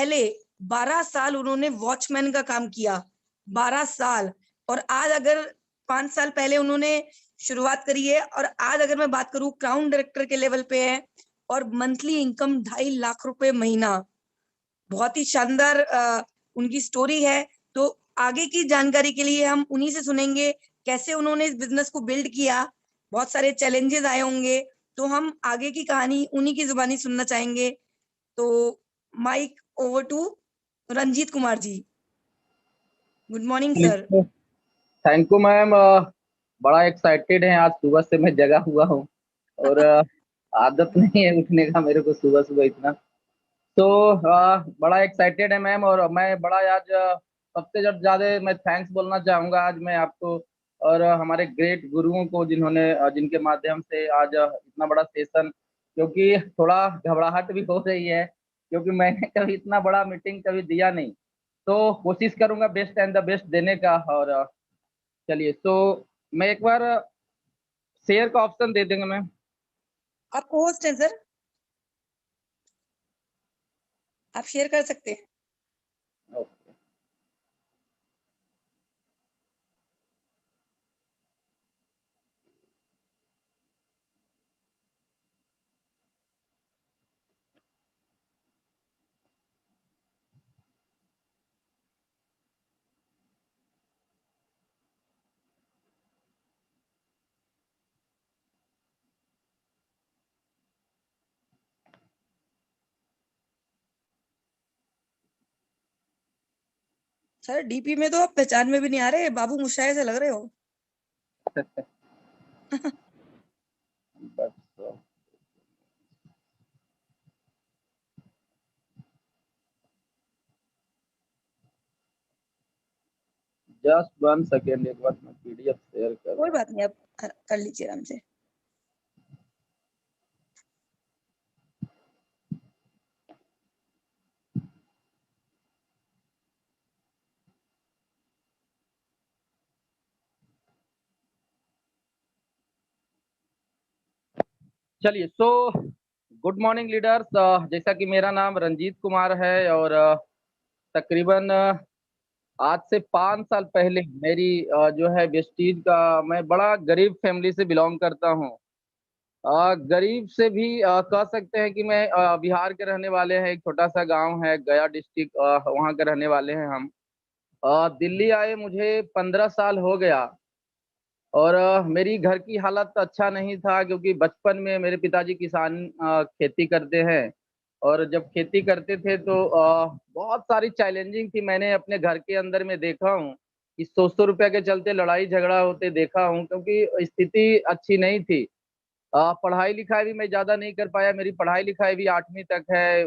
पहले 12 साल उन्होंने वॉचमैन का काम किया, 12 साल। और आज अगर 5 साल पहले उन्होंने शुरुआत करी है, और आज अगर मैं बात करूं क्राउन डायरेक्टर के लेवल पे है, और मंथली इनकम 2.5 लाख रुपए महीना। बहुत ही शानदार उनकी स्टोरी है। तो आगे की जानकारी के लिए हम उन्हीं से सुनेंगे कैसे उन्होंने इस बिजनेस को बिल्ड किया। बहुत सारे चैलेंजेस आए होंगे, तो हम आगे की कहानी उन्हीं की जुबानी सुनना चाहेंगे। तो mic over to Ranjit Kumar ji. Good morning sir. Thank you ma'am. बड़ा एक्साइटेड है, आज सुबह से मैं जगा हुआ हूँ और आदत नहीं है उठने का मेरे को सुबह सुबह इतना। तो बड़ा एक्साइटेड है मैम, और मैं बड़ा आज सबसे ज्यादा मैं थैंक्स बोलना चाहूंगा आज मैं आपको और हमारे ग्रेट गुरुओं को, जिन्होंने जिनके माध्यम से आज इतना बड़ा सेशन, क्योंकि थोड़ा घबराहट भी हो रही है क्योंकि मैंने कभी इतना बड़ा मीटिंग कभी दिया नहीं, तो कोशिश करूंगा बेस्ट एंड द बेस्ट देने का। और चलिए, तो मैं एक बार शेयर का ऑप्शन दे देंगे मैम। आप होस्ट हैं सर, आप शेयर कर सकते हैं। ओके, सर डीपी में तो आप पहचान में भी नहीं आ रहे, बाबू मुशाये से लग रहे हो। बस जस्ट 1 सेकेंड, एक बार मैं पीडीएफ शेयर कर कोई रहा हूँ। बात नहीं, आप कर लीजिए आराम से। चलिए, सो गुड मॉर्निंग लीडर्स। जैसा कि मेरा नाम रंजीत कुमार है और तकरीबन आज से 5 साल पहले मेरी जो है वेस्टीज का, मैं बड़ा गरीब फैमिली से बिलोंग करता हूँ। गरीब से भी कह सकते हैं कि मैं बिहार के रहने वाले हैं। एक छोटा सा गांव है गया डिस्ट्रिक्ट, वहाँ के रहने वाले हैं हम। दिल्ली आए मुझे 15 साल हो गया, और मेरी घर की हालत अच्छा नहीं था क्योंकि बचपन में मेरे पिताजी किसान खेती करते हैं, और जब खेती करते थे तो बहुत सारी चैलेंजिंग थी। मैंने अपने घर के अंदर में देखा हूँ कि 100-100 रुपया के चलते लड़ाई झगड़ा होते देखा हूँ, क्योंकि स्थिति अच्छी नहीं थी। पढ़ाई लिखाई भी मैं ज्यादा नहीं कर पाया, मेरी पढ़ाई लिखाई भी 8वीं तक है।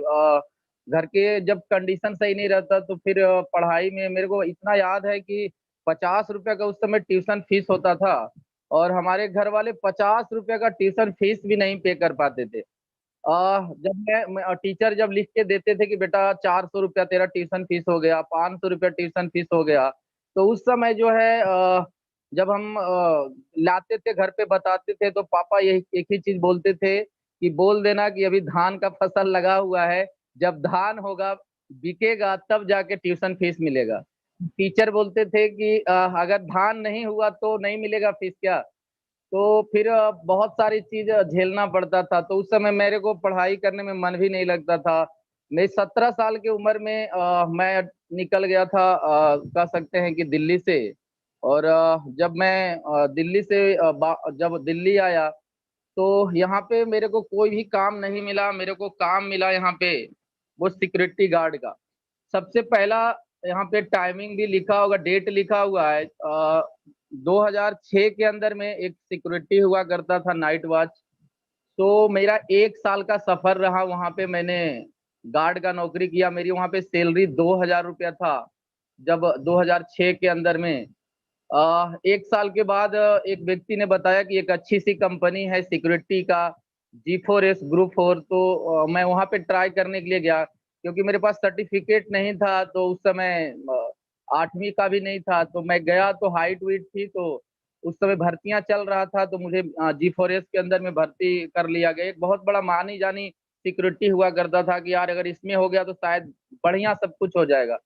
घर के जब कंडीशन सही नहीं रहता तो फिर पढ़ाई में मेरे को इतना याद है कि 50 रुपया का उस समय ट्यूशन फीस होता था, और हमारे घर वाले 50 रुपया का ट्यूशन फीस भी नहीं पे कर पाते थे। जब टीचर जब लिख के देते थे कि बेटा 400 रुपया तेरा ट्यूशन फीस हो गया, 500 रुपया ट्यूशन फीस हो गया, तो उस समय जो है जब हम लाते थे घर पे बताते थे तो पापा यही एक ही चीज बोलते थे कि बोल देना कि अभी धान का फसल लगा हुआ है, जब धान होगा बिकेगा तब जाके ट्यूशन फीस मिलेगा। टीचर बोलते थे कि अगर धान नहीं हुआ तो नहीं मिलेगा फीस क्या। तो फिर बहुत सारी चीज झेलना पड़ता था, तो उस समय मेरे को पढ़ाई करने में मन भी नहीं लगता था। मैं 17 साल की उम्र में मैं निकल गया था, कह सकते हैं कि दिल्ली से। और जब मैं दिल्ली से जब दिल्ली आया तो यहाँ पे मेरे को कोई भी काम नहीं मिला। मेरे को काम मिला यहाँ पे वो सिक्योरिटी गार्ड का। सबसे पहला यहाँ पे टाइमिंग भी लिखा होगा, डेट लिखा हुआ है। 2006 के अंदर में एक सिक्योरिटी हुआ करता था, नाइट वॉच। तो मेरा 1 साल का सफर रहा, वहां पे मैंने गार्ड का नौकरी किया। मेरी वहां पे सैलरी 2000 रुपया था जब 2006 के अंदर में। 1 साल के बाद एक व्यक्ति ने बताया कि एक अच्छी सी कंपनी है सिक्योरिटी का, G4S ग्रुप 4। तो मैं वहां पे ट्राई करने के लिए गया, क्योंकि मेरे पास सर्टिफिकेट नहीं था, तो उस समय 8वीं का भी नहीं था। तो मैं गया तो हाइट वीट थी, तो उस समय भर्तियां चल रहा था, तो मुझे G4S के अंदर में भर्ती कर लिया गया। एक बहुत बड़ा मानी जानी सिक्योरिटी हुआ करता था कि यार अगर इसमें हो गया तो शायद बढ़िया सब कुछ हो जाएगा।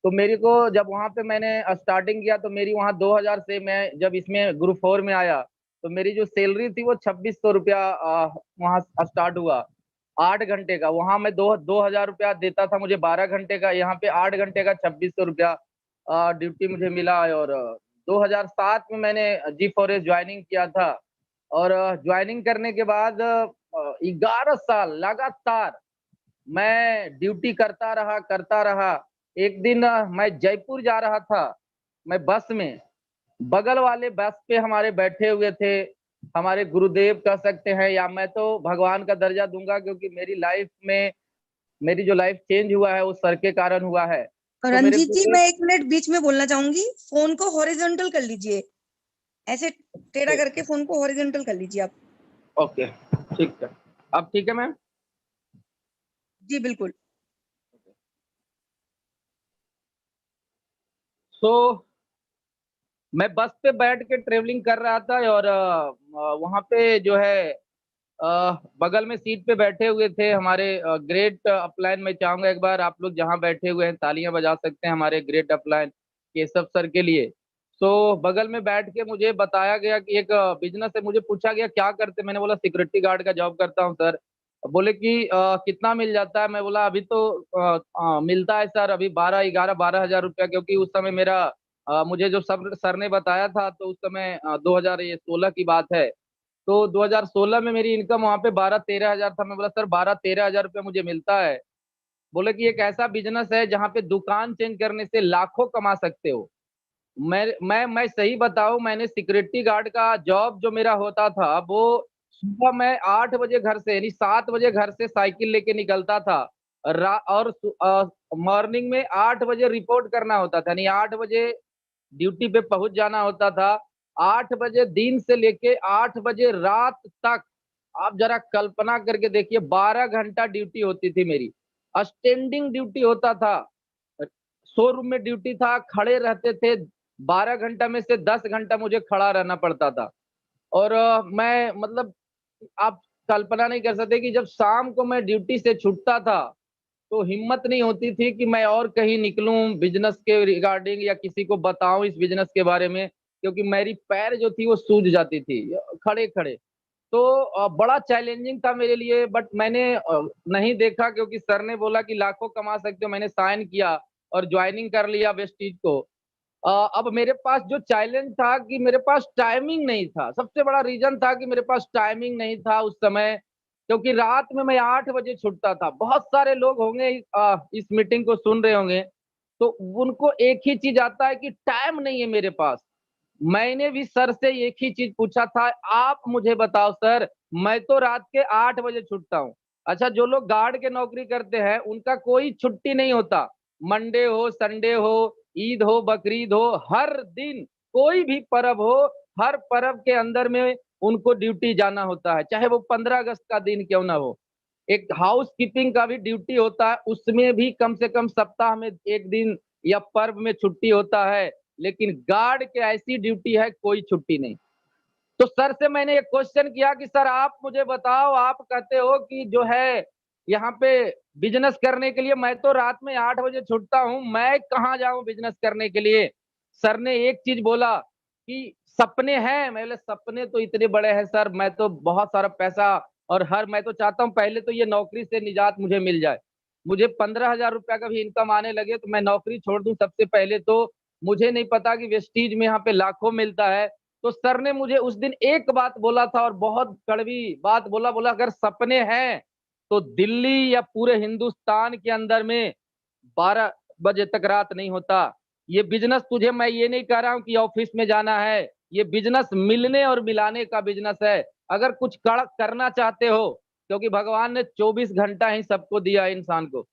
तो मेरे को जब वहाँ पे मैंने स्टार्टिंग किया तो मेरी वहाँ 2000 से, मैं जब इसमें ग्रुप 4 में आया तो मेरी जो सैलरी थी वो 2600 रुपया वहाँ स्टार्ट हुआ 8 घंटे का। वहाँ मैं 2000 रुपया देता था मुझे 12 घंटे का, यहाँ पे 8 घंटे का 2600 रुपया ड्यूटी मुझे मिला। और 2007 में मैंने G4S ज्वाइनिंग किया था। और ज्वाइनिंग करने के बाद 11 साल लगातार मैं ड्यूटी करता रहा। एक दिन मैं जयपुर जा रहा था, मैं बस में, बगल वाले बस पे हमारे बैठे हुए थे हमारे गुरुदेव कह सकते हैं, या मैं तो भगवान का दर्जा दूंगा क्योंकि मेरी लाइफ में, मेरी जो लाइफ चेंज हुआ है वो सर के कारण हुआ है। तो मेरे रंजीत जी, गुरुदेव, मैं 1 मिनट बीच में बोलना चाहूंगी। फोन को हॉरिजॉन्टल कर लीजिए, ऐसे टेढ़ा करके फोन को हॉरिजॉन्टल कर लीजिए आप। ओके ठीक है, अब ठीक है मैम। जी बिल्कुल। तो मैं बस पे बैठ के ट्रेवलिंग कर रहा था और वहां पे जो है बगल में सीट पे बैठे हुए थे हमारे ग्रेट अपलाइन। मैं चाहूंगा एक बार आप लोग जहाँ बैठे हुए हैं तालियां बजा सकते हैं हमारे ग्रेट अपलाइन केशव सर के लिए। तो बगल में बैठ के मुझे बताया गया कि एक बिजनेस है। मुझे पूछा गया क्या करते, मैंने बोला सिक्योरिटी गार्ड का जॉब करता हूँ सर। बोले कि कितना मिल जाता है, मैं बोला अभी तो मिलता है सर अभी 12 11 12 हजार रुपया, क्योंकि उस समय मेरा मुझे जो सर ने बताया था तो उस समय 2016 की बात है। तो 2016 में मेरी इनकम वहां पे 12 13 हजार था। मैं बोला सर 12 13 हजार रुपया मुझे मिलता है। बोले कि एक ऐसा बिजनेस है जहाँ पे दुकान चेंज करने से लाखों कमा सकते हो। मैं सही बताऊं, मैंने सिक्योरिटी गार्ड का जॉब जो मेरा होता था वो सुबह मैं 8 बजे घर से, यानी 7 बजे घर से साइकिल लेके निकलता था। और मॉर्निंग में 8 बजे रिपोर्ट करना होता था, यानी 8 बजे ड्यूटी पे पहुंच जाना होता था। 8 बजे दिन से लेके 8 बजे रात तक, आप जरा कल्पना करके देखिए, 12 घंटा ड्यूटी होती थी मेरी। स्टैंडिंग ड्यूटी होता था, शोरूम में ड्यूटी था, खड़े रहते थे। 12 घंटा में से 10 घंटा मुझे खड़ा रहना पड़ता था। और मैं मतलब आप कल्पना नहीं कर सकते कि जब शाम को मैं ड्यूटी से छूटता था तो हिम्मत नहीं होती थी कि मैं और कहीं निकलूं बिजनेस के रिगार्डिंग या किसी को बताऊं इस बिजनेस के बारे में, क्योंकि मेरी पैर जो थी वो सूज जाती थी खड़े खड़े। तो बड़ा चैलेंजिंग था मेरे लिए, बट मैंने नहीं देखा क्योंकि सर ने बोला कि लाखों कमा सकते हो। मैंने साइन किया और ज्वाइनिंग कर लिया वेस्टीज को। अब मेरे पास जो चैलेंज था कि मेरे पास टाइमिंग नहीं था, सबसे बड़ा रीजन था कि मेरे पास टाइमिंग नहीं था उस समय, क्योंकि रात में मैं 8 बजे छुटता था। बहुत सारे लोग होंगे इस मीटिंग को सुन रहे होंगे, तो उनको एक ही चीज आता है कि टाइम नहीं है मेरे पास। मैंने भी सर से एक ही चीज पूछा था, आप मुझे बताओ सर, मैं तो रात के 8 बजे छुटता हूँ। अच्छा, जो लोग गार्ड के नौकरी करते हैं उनका कोई छुट्टी नहीं होता, मंडे हो, संडे हो, ईद हो, बकरीद हो, हर दिन कोई भी पर्व हो, हर पर्व के अंदर में उनको ड्यूटी जाना होता है, चाहे वो 15 अगस्त का दिन क्यों ना हो। एक हाउस कीपिंग का भी ड्यूटी होता है, उसमें भी कम से कम सप्ताह में एक दिन या पर्व में छुट्टी होता है। लेकिन गार्ड की ऐसी ड्यूटी है कोई छुट्टी नहीं। तो सर से मैंने एक क्वेश्चन किया कि सर आप मुझे बताओ, आप कहते हो कि जो है यहाँ पे बिजनेस करने के लिए मैं तो रात में 8 बजे छुटता हूँ, मैं कहाँ जाऊं बिजनेस करने के लिए। सर ने एक चीज बोला कि सपने हैं। मैं बोले सपने तो इतने बड़े हैं सर, मैं तो बहुत सारा पैसा और हर, मैं तो चाहता हूँ पहले तो ये नौकरी से निजात मुझे मिल जाए, मुझे 15 हजार रुपया का भी इनकम आने लगे तो मैं नौकरी छोड़ दूं सबसे पहले तो। मुझे नहीं पता कि वेस्टीज में यहाँ पे लाखों मिलता है। तो सर ने मुझे उस दिन एक बात बोला था और बहुत कड़वी बात बोला, बोला अगर सपने हैं तो दिल्ली या पूरे हिंदुस्तान के अंदर में 12 बजे तक रात नहीं होता। ये बिजनेस तुझे, मैं ये नहीं कह रहा हूं कि ऑफिस में जाना है, ये बिजनेस मिलने और मिलाने का बिजनेस है। अगर कुछ करना चाहते हो, क्योंकि भगवान ने 24 घंटा ही सबको दिया है इंसान को,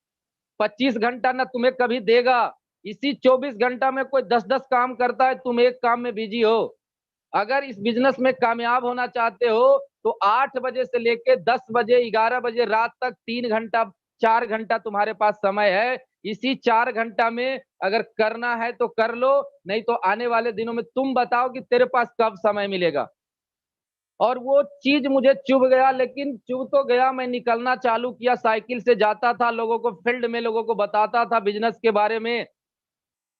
25 घंटा ना तुम्हें कभी देगा। इसी 24 घंटा में कोई 10 10 काम करता है, तुम एक काम में बिजी हो। अगर इस बिजनेस में कामयाब होना चाहते हो तो 8 बजे से लेके 10 बजे 11 बजे रात तक 3 घंटा 4 घंटा तुम्हारे पास समय है। इसी 4 घंटा में अगर करना है तो कर लो, नहीं तो आने वाले दिनों में तुम बताओ कि तेरे पास कब समय मिलेगा। और वो चीज मुझे चुभ गया, लेकिन चुभ तो गया, मैं निकलना चालू किया, साइकिल से जाता था, लोगों को फील्ड में लोगों को बताता था बिजनेस के बारे में।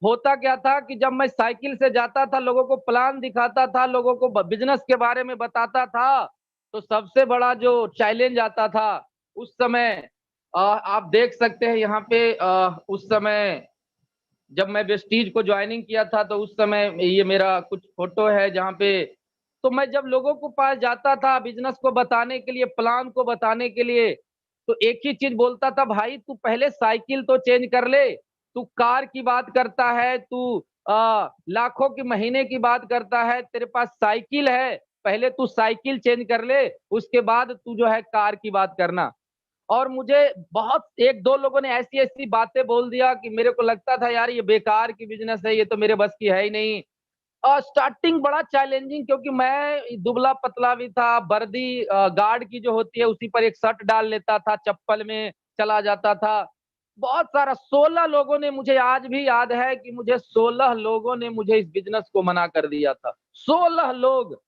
होता क्या था कि जब मैं साइकिल से जाता था, लोगों को प्लान दिखाता था, लोगों को बिजनेस के बारे में बताता था, तो सबसे बड़ा जो चैलेंज आता था उस समय, आप देख सकते हैं यहाँ पे, उस समय जब मैं वेस्टीज को ज्वाइनिंग किया था, तो उस समय ये मेरा कुछ फोटो है जहाँ पे, तो मैं जब लोगों को पास जाता था बिजनेस को बताने के लिए, प्लान को बताने के लिए, तो एक ही चीज बोलता था, भाई तू पहले साइकिल तो चेंज कर ले, तू कार की बात करता है, तू लाखों की महीने की बात करता है, तेरे पास साइकिल है, पहले तू साइकिल चेंज कर ले, उसके बाद तू जो है कार की बात करना। और मुझे बहुत एक दो लोगों ने ऐसी-ऐसी बातें बोल दिया कि मेरे को लगता था यार ये बेकार की बिज़नेस है, ये तो मेरे बस की है ही नहीं। स्टार्टिंग बड़ा चैलेंजिंग, क्योंकि मैं दुबला-पतला भी था, वर्दी गार्ड की जो होती है उसी पर एक शर्ट डाल लेता था, चप्पल में चला जाता था। बहुत सारा 16 लोगों ने, मुझे आज भी याद है कि मुझे 16 लोगों ने मुझे इस बिज़नेस को मना कर दिया था। 16 लोग।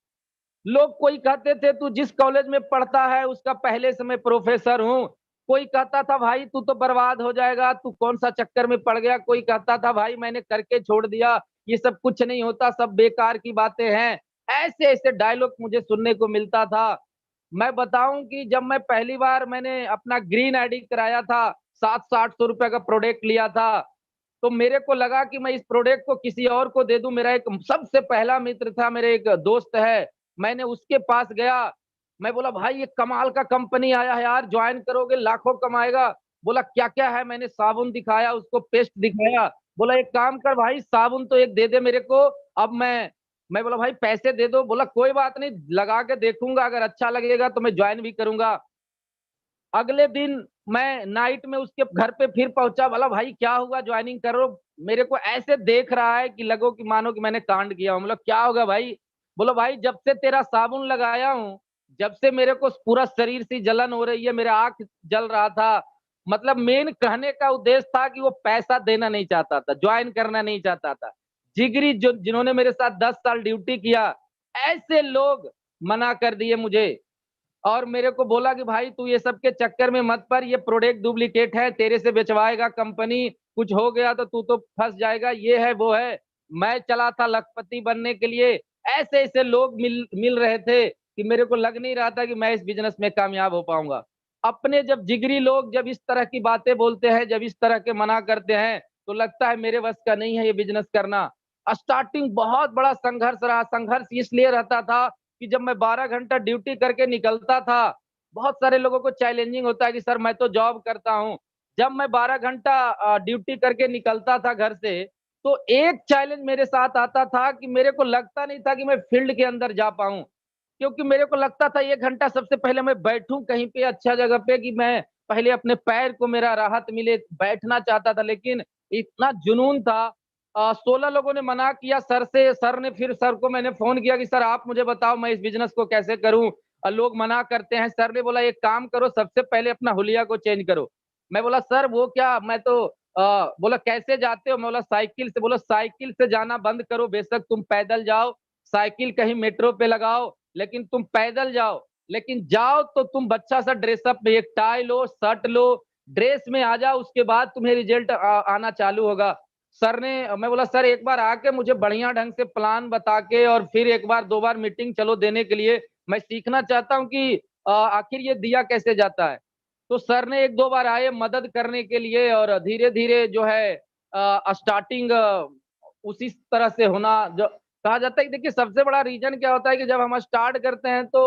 लोग कोई कहते थे तू जिस कॉलेज में पढ़ता है उसका पहले से मैं प्रोफेसर हूँ। कोई कहता था भाई तू तो बर्बाद हो जाएगा, तू कौन-सा चक्कर में पड़ गया। कोई कहता था भाई मैंने करके छोड़ दिया, ये सब कुछ नहीं होता, सब बेकार की बातें हैं। ऐसे-ऐसे डायलॉग मुझे सुनने को मिलता था। मैं बताऊँ कि जब मैं पहली बार मैंने अपना ग्रीन आईडी कराया था, 700-800 रुपए का प्रोडक्ट लिया था, तो मेरे को लगा कि मैं इस प्रोडक्ट को किसी और को दे दूँ। मेरा एक सबसे पहला मित्र था, मेरे एक दोस्त है, मैंने उसके पास गया। मैं बोला भाई ये कमाल का कंपनी आया है यार, जॉइन करोगे लाखों कमाएगा। बोला क्या-क्या है? मैंने साबुन दिखाया, उसको पेस्ट दिखाया। बोला एक काम कर भाई, साबुन तो एक दे दे मेरे को, अब मैं बोला भाई पैसे दे दो। बोला कोई बात नहीं, लगा के देखूँगा, अगर अच्छा लगेगा तो मैं जॉइन भी करूँगा। अगले दिन मैं नाइट में उसके घर पे फिर पहुँचा, बोला भाई क्या हुआ, जॉइनिंग करो। मेरे को ऐसे देख रहा है कि लगो कि मानो कि मैंने कांड किया हो। मतलब क्या होगा भाई? बोला भाई जब से तेरा साबुन लगाया हूँ, जब से मेरे को पूरा शरीर से जलन हो रही है, मेरा आँख जल रहा था। मतलब मेन कहने का उद्देश्य था कि वो पैसा देना नहीं चाहता था, जॉइन करना नहीं चाहता था। जिगरी जो जिन्होंने मेरे साथ 10 साल ड्यूटी किया, ऐसे लोग मना कर दिए मुझे। और मेरे को बोला कि भाई तू ये सब के चक्कर में मत पड़, ये प्रोडक्ट डुप्लीकेट है, तेरे से बेचवाएगा कंपनी, कुछ हो गया तो तू तो फँस जाएगा, ये है, वो है। मैं चला था लखपति बनने के लिए, ऐसे-ऐसे लोग मिल मिल रहे थे कि मेरे को लग नहीं रहा था कि मैं इस बिज़नेस में कामयाब हो पाऊँगा। अपने जब जिगरी लोग जब इस तरह की बातें बोलते हैं, जब इस तरह के मना करते हैं, तो लगता है मेरे बस का नहीं है ये बिज़नेस करना। स्टार्टिंग बहुत बड़ा संघर्ष रहा, संघर्ष इसलिए रहता था कि जब मैं 12 घंटा ड्यूटी करके निकलता था, बहुत सारे लोगों को चैलेंजिंग होता है कि सर मैं तो जॉब करता हूँ। जब मैं 12 घंटा ड्यूटी करके निकलता था घर से, तो एक चैलेंज मेरे साथ आता था कि मेरे को लगता नहीं था कि मैं फील्ड के अंदर जा पाऊँ। क्योंकि मेरे को लगता था 1 घंटा सबसे पहले मैं बैठूँ कहीं पे अच्छा जगह पे कि मैं पहले अपने पैर को मेरा राहत मिले, बैठना चाहता था, लेकिन इतना जुनून था। 16 लोगों ने मना किया सर से, सर ने फिर सर को मैंने फ़ोन किया कि सर आप मुझे बताओ मैं इस बिज़नेस को कैसे करूँ? लोग मना करते हैं। सर ने बोला एक काम करो, सबसे पहले अपना हुलिया को चेंज करो। मैं बोला सर वो क्या? मैं तो बोला कैसे जाते हो? मैं बोला साइकिल से। बोला साइकिल से जाना बंद करो, बेशक तुम पैदल जाओ, साइकिल कहीं मेट्रो पे लगाओ, लेकिन तुम पैदल जाओ। लेकिन जाओ तो तुम बच्चा सा ड्रेसअप में एक टाई लो, शर्ट लो, ड्रेस में आ जाओ, उसके बाद तुम्हें रिज़ल्ट आना चालू होगा। सर ने मैं बोला सर एक बार आके मुझे बढ़िया ढंग से प्लान बता के और फिर 1 बार 2 बार मीटिंग चलो देने के लिए, मैं सीखना चाहता हूँ कि आखिर ये दिया कैसे जाता है। तो सर ने 1-2 बार आए मदद करने के लिए और धीरे-धीरे जो है स्टार्टिंग उसी तरह से होना जो कहा जाता है कि देखिए सबसे बड़ा रीज़न क्या होता है कि जब हम स्टार्ट करते हैं तो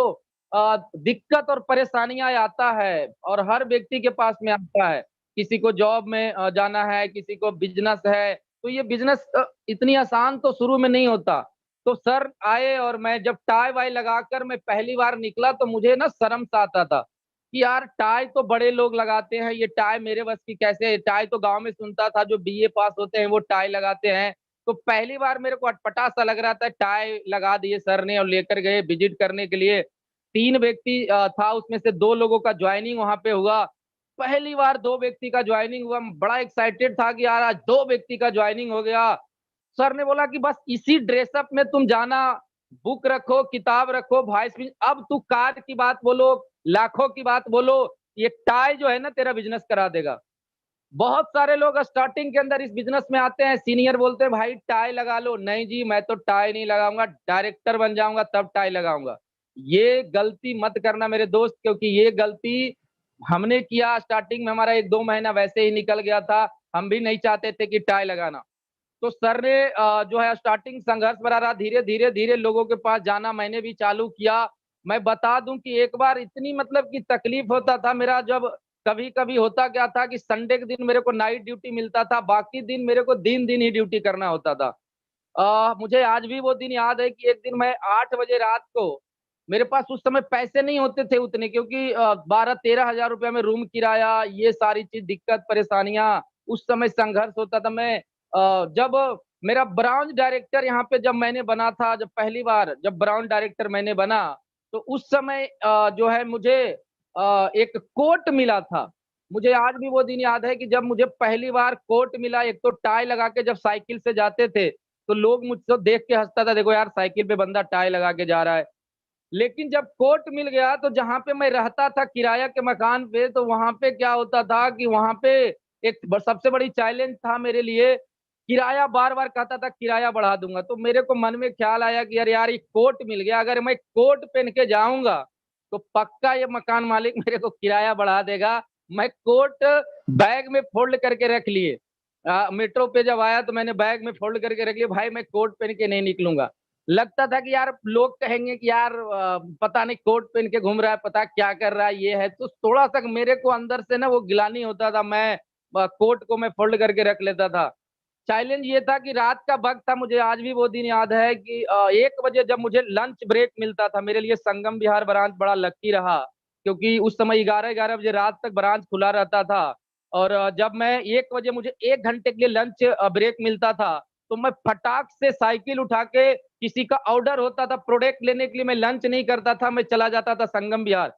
दिक्कत और परेशानियाँ आता है और हर व्यक्ति के पास में आता है। किसी को जॉब में जाना है, किसी को बिज़नेस है, तो ये बिज़नेस इतनी आसान तो शुरू में नहीं होता। तो सर आए और मैं जब टाई-वाई लगाकर मैं पहली बार निकला तो मुझे ना शर्म सा आता था, कि यार टाई तो बड़े लोग लगाते हैं, ये टाई मेरे बस की कैसे है? टाई तो गाँव में सुनता था जो बीए पास होते हैं वो टाई लगाते हैं। तो पहली बार मेरे को अटपटा सा लग रहा था, टाई लगा दिए सर ने और लेकर गए विज़िट करने के लिए। 3 व्यक्ति था उसमें से 2 लोगों का जॉइनिंग वहाँ पे हुआ। पहली बार 2 व्यक्ति का जॉइनिंग हुआ, बड़ा एक्साइटेड था कि यार आज 2 व्यक्ति का जॉइनिंग हो गया। सर ने बोला कि बस इसी ड्रेसअप में तुम जाना, बुक रखो, किताब रखो, वॉइस भी। अब तू कार की बात बोलो, लाखों की बात बोलो, ये टाई जो है ना तेरा बिजनेस करा देगा। बहुत सारे लोग स्टार्टिंग के अंदर इस बिजनेस में आते हैं, सीनियर बोलते हैं भाई टाई लगा लो, नहीं जी मैं तो टाई नहीं लगाऊंगा, डायरेक्टर बन जाऊंगा तब टाई लगाऊंगा। ये गलती मत करना मेरे दोस्त, क्योंकि ये गलती हमने किया। स्टार्टिंग में हमारा 1-2 महीना वैसे ही निकल गया था, हम भी नहीं चाहते थे कि टाई लगाना। तो सर ने जो है स्टार्टिंग संघर्ष भरा रहा, धीरे धीरे धीरे लोगों के पास जाना मैंने भी चालू किया। मैं बता दूं कि एक बार इतनी मतलब कि तकलीफ होता था मेरा, जब कभी कभी होता क्या था कि संडे के दिन मेरे को नाइट ड्यूटी मिलता था, बाकी दिन मेरे को दिन दिन ही ड्यूटी करना होता था। मुझे आज भी वो दिन याद है कि एक दिन मैं 8 बजे रात को, मेरे पास उस समय पैसे नहीं होते थे उतने, क्योंकि 12-13 हजार रुपया में रूम किराया, ये सारी चीज दिक्कत परेशानियां, उस समय संघर्ष होता था। मैं जब मेरा ब्रांच डायरेक्टर यहाँ पे जब मैंने बना था, जब पहली बार जब ब्रांच डायरेक्टर मैंने बना, तो उस समय जो है मुझे एक कोट मिला था। मुझे आज भी वो दिन याद है कि जब मुझे पहली बार कोट मिला, एक तो टाई लगा के जब साइकिल से जाते थे तो लोग मुझसे देख के हंसता था, देखो यार साइकिल पे बंदा टाई लगा के जा रहा है। लेकिन जब कोर्ट मिल गया तो जहाँ पे मैं रहता था किराया के मकान पे, तो वहां पे क्या होता था कि वहां पे एक सबसे बड़ी चैलेंज था मेरे लिए, किराया बार बार कहता था किराया बढ़ा दूंगा। तो मेरे को मन में ख्याल आया कि यार यार ये कोट मिल गया, अगर मैं कोट पहन के जाऊंगा तो पक्का ये मकान मालिक मेरे को किराया बढ़ा देगा। मैं कोट बैग में फोल्ड करके रख लिए। मेट्रो पे जब आया तो मैंने बैग में फोल्ड करके रख लिया, भाई मैं कोट पहन के नहीं निकलूंगा। लगता था कि यार लोग कहेंगे कि यार पता नहीं कोट पहन के घूम रहा है, पता क्या कर रहा है ये है, तो थोड़ा सा मेरे को अंदर से ना वो गिलानी होता था। मैं कोट को मैं फोल्ड करके रख लेता था। चैलेंज ये था कि रात का वक्त था, मुझे आज भी वो दिन याद है कि 1 बजे जब मुझे लंच ब्रेक मिलता था, मेरे लिए संगम विहार ब्रांच बड़ा लकी रहा, क्योंकि उस समय 11-11 बजे रात तक ब्रांच खुला रहता था। और जब मैं 1 बजे मुझे 1 घंटे के लिए लंच ब्रेक मिलता था, तो मैं फटाक से साइकिल उठा के, किसी का ऑर्डर होता था प्रोडक्ट लेने के लिए, मैं लंच नहीं करता था, मैं चला जाता था संगम विहार।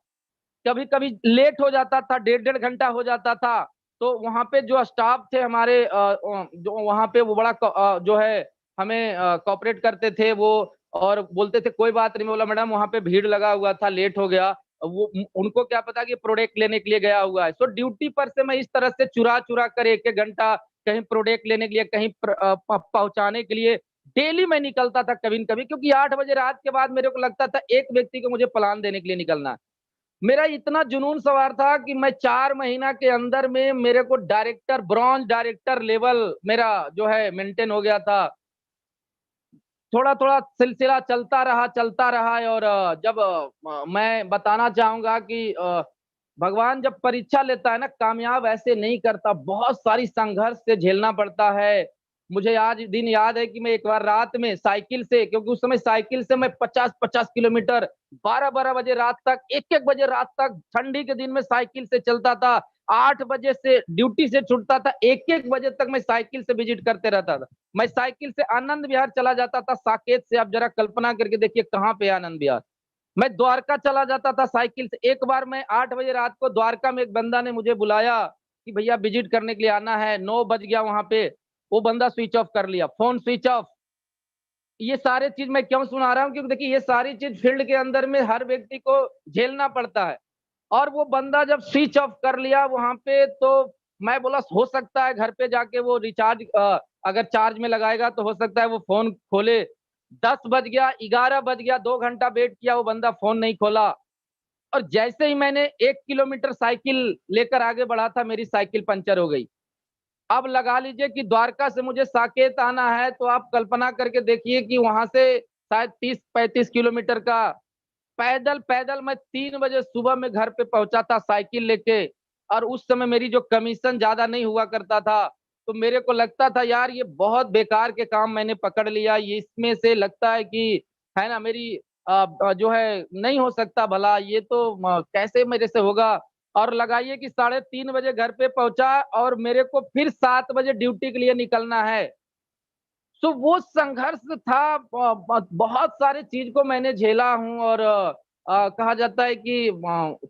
कभी कभी लेट हो जाता था, 1.5-1.5 घंटा हो जाता था, तो वहां पे जो स्टाफ थे हमारे जो वहां पे वो बड़ा जो है हमें कॉपरेट करते थे वो, और बोलते थे कोई बात नहीं, बोला मैडम वहां पे भीड़ लगा हुआ था लेट हो गया, वो उनको क्या पता कि प्रोडक्ट लेने के लिए गया हुआ है। सो ड्यूटी पर से मैं इस तरह से चुरा चुरा कर 1-1 घंटा कहीं प्रोडक्ट लेने के लिए, कहीं पहुंचाने के लिए डेली मैं निकलता था कभी न कभी, क्योंकि 8 बजे रात के बाद मेरे को लगता था एक व्यक्ति को मुझे प्लान देने के लिए निकलना है। मेरा इतना जुनून सवार था कि मैं 4 महीना के अंदर में मेरे को डायरेक्टर, ब्रॉन्ज डायरेक्टर लेवल मेरा जो है मेंटेन हो गया था। थोड़ा थोड़ा सिलसिला चलता रहा है। और जब मैं बताना चाहूंगा कि भगवान जब परीक्षा लेता है ना, कामयाब ऐसे नहीं करता, बहुत सारी संघर्ष से झेलना पड़ता है। मुझे आज दिन याद है कि मैं एक बार रात में साइकिल से, क्योंकि उस समय साइकिल से मैं 50-50 किलोमीटर 12-12 बजे रात तक, 1-1 बजे रात तक ठंडी के दिन में साइकिल से चलता था। 8 बजे से ड्यूटी से छूटता था, 1-1 बजे तक मैं साइकिल से विजिट करते रहता था। मैं साइकिल से आनंद विहार चला जाता था साकेत से, आप जरा कल्पना करके देखिए कहाँ पे आनंद विहार। मैं द्वारका चला जाता था साइकिल से। एक बार मैं 8 बजे रात को द्वारका में एक बंदा ने मुझे बुलाया कि भैया विजिट करने के लिए आना है, 9 बज गया वहां पे, वो बंदा स्विच ऑफ कर लिया, फोन स्विच ऑफ। ये सारे चीज मैं क्यों सुना रहा हूँ, क्योंकि देखिए ये सारी चीज फील्ड के अंदर में हर व्यक्ति को झेलना पड़ता है। और वो बंदा जब स्विच ऑफ कर लिया वहां पे, तो मैं बोला हो सकता है घर पे जाके वो रिचार्ज अगर चार्ज में लगाएगा तो हो सकता है वो फोन खोले। 10 बज गया, 11 बज गया, 2 घंटा वेट किया, वो बंदा फोन नहीं खोला। और जैसे ही मैंने 1 किलोमीटर साइकिल लेकर आगे बढ़ा था, मेरी साइकिल पंचर हो गई। अब लगा लीजिए कि द्वारका से मुझे साकेत आना है, तो आप कल्पना करके देखिए कि वहां से शायद 30-35 किलोमीटर का पैदल पैदल मैं 3 बजे सुबह में घर पे पहुंचा था साइकिल लेके। और उस समय मेरी जो कमीशन ज्यादा नहीं हुआ करता था, तो मेरे को लगता था यार ये बहुत बेकार के काम मैंने पकड़ लिया, ये इसमें से लगता है कि है ना मेरी जो है नहीं हो सकता भला, ये तो कैसे मेरे से होगा। और लगाइए कि 3:30 बजे घर पे पहुंचा और मेरे को फिर 7 बजे ड्यूटी के लिए निकलना है। तो वो संघर्ष था, बहुत सारे चीज को मैंने झेला हूँ। और कहा जाता है कि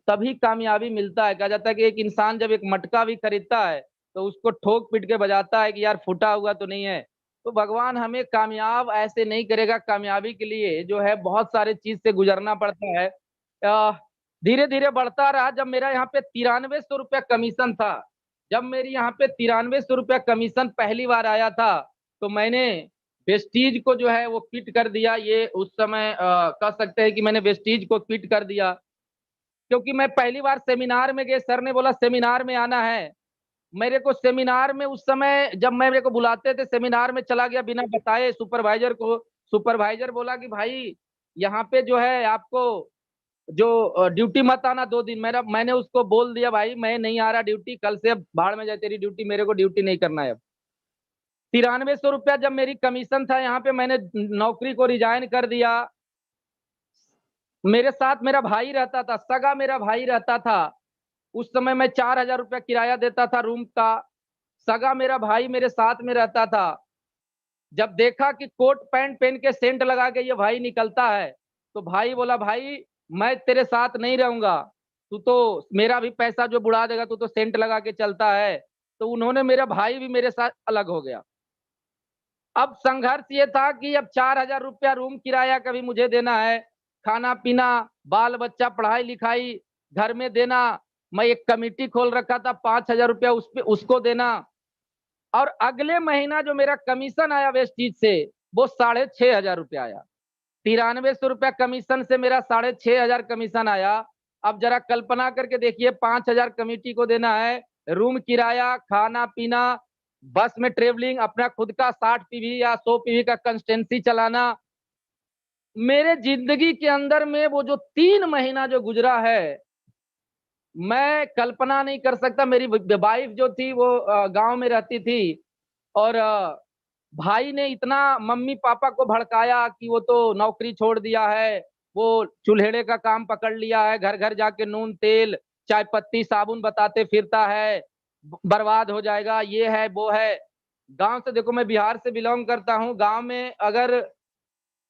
तभी कामयाबी मिलता है। कहा जाता है कि एक इंसान जब एक मटका भी खरीदता है तो उसको ठोक पीट के बजाता है कि यार फूटा हुआ तो नहीं है। तो भगवान हमें कामयाब ऐसे नहीं करेगा। कामयाबी के लिए जो है बहुत सारे चीज से गुजरना पड़ता है। धीरे धीरे बढ़ता रहा। जब मेरा यहाँ पे 9300 रुपया कमीशन था, जब मेरी यहाँ पे 9300 रुपया कमीशन पहली बार आया था, तो मैंने वेस्टीज को जो है वो क्विट कर दिया। ये उस समय कह सकते हैं कि मैंने वेस्टीज को क्विट कर दिया, क्योंकि मैं पहली बार सेमिनार में गए, सर ने बोला सेमिनार में आना है। मेरे को सेमिनार में उस समय जब मेरे को बुलाते थे, सेमिनार में चला गया बिना बताए सुपरवाइजर को। सुपरवाइजर बोला कि भाई यहाँ पे जो है आपको जो ड्यूटी मत आना 2 दिन। मैंने उसको बोल दिया भाई मैं नहीं आ रहा ड्यूटी, कल से अब भाड़ में जाए तेरी ड्यूटी, मेरे को ड्यूटी नहीं करना है अब। 9300 रुपया जब मेरी कमीशन था यहाँ पे, मैंने नौकरी को रिजाइन कर दिया। मेरे साथ मेरा भाई रहता था, सगा मेरा भाई रहता था। उस समय मैं 4000 रुपया किराया देता था रूम का। सगा मेरा भाई मेरे साथ में रहता था। जब देखा कि कोट पैंट पहन के सेंट लगा के ये भाई निकलता है, तो भाई बोला भाई मैं तेरे साथ नहीं रहूंगा, तू तो मेरा भी पैसा जो बुढ़ा देगा, तू तो सेंट लगा के चलता है। तो उन्होंने, मेरा भाई भी मेरे साथ अलग हो गया। अब संघर्ष ये था कि अब 4000 रुपया रूम किराया कभी मुझे देना है, खाना पीना, बाल बच्चा पढ़ाई लिखाई घर में देना। मैं एक कमेटी खोल रखा था, 5000 रुपया उस पे उसको देना। और अगले महीना जो मेरा कमीशन आया वेस्टीज से, वो 6500 रुपया आया। 9300 रुपया कमीशन से मेरा 6500 कमीशन आया। अब जरा कल्पना करके देखिए, 5000 कमेटी को देना है, रूम किराया, खाना पीना, बस में ट्रेवलिंग, अपना खुद का 60 पीवी या 100 पीवी का कंस्टेंसी चलाना। मेरे जिंदगी के अंदर में वो जो 3 महीना जो गुजरा है, मैं कल्पना नहीं कर सकता। मेरी वाइफ जो थी वो गांव में रहती थी, और भाई ने इतना मम्मी पापा को भड़काया कि वो तो नौकरी छोड़ दिया है, वो चूल्हेड़े का काम पकड़ लिया है, घर घर जाके नून तेल चाय पत्ती साबुन बताते फिरता है, बर्बाद हो जाएगा, ये है वो है। गांव से, देखो मैं बिहार से बिलोंग करता हूँ। गांव में अगर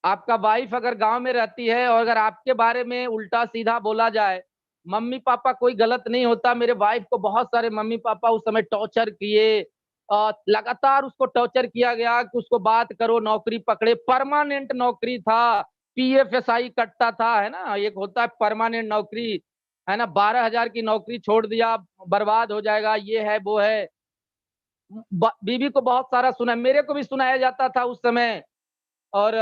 आपका वाइफ अगर गांव में रहती है और अगर आपके बारे में उल्टा सीधा बोला जाए, मम्मी पापा कोई गलत नहीं होता। मेरे वाइफ को बहुत सारे मम्मी पापा उस समय टॉर्चर किए, लगातार उसको टॉर्चर किया गया कि उसको बात करो, नौकरी पकड़े। परमानेंट नौकरी था, पीएफएसआई कटता था, है ना, एक होता है परमानेंट नौकरी, है ना। 12000 की नौकरी छोड़ दिया, बर्बाद हो जाएगा, ये है वो है। बीवी को बहुत सारा सुना, मेरे को भी सुनाया जाता था उस समय। और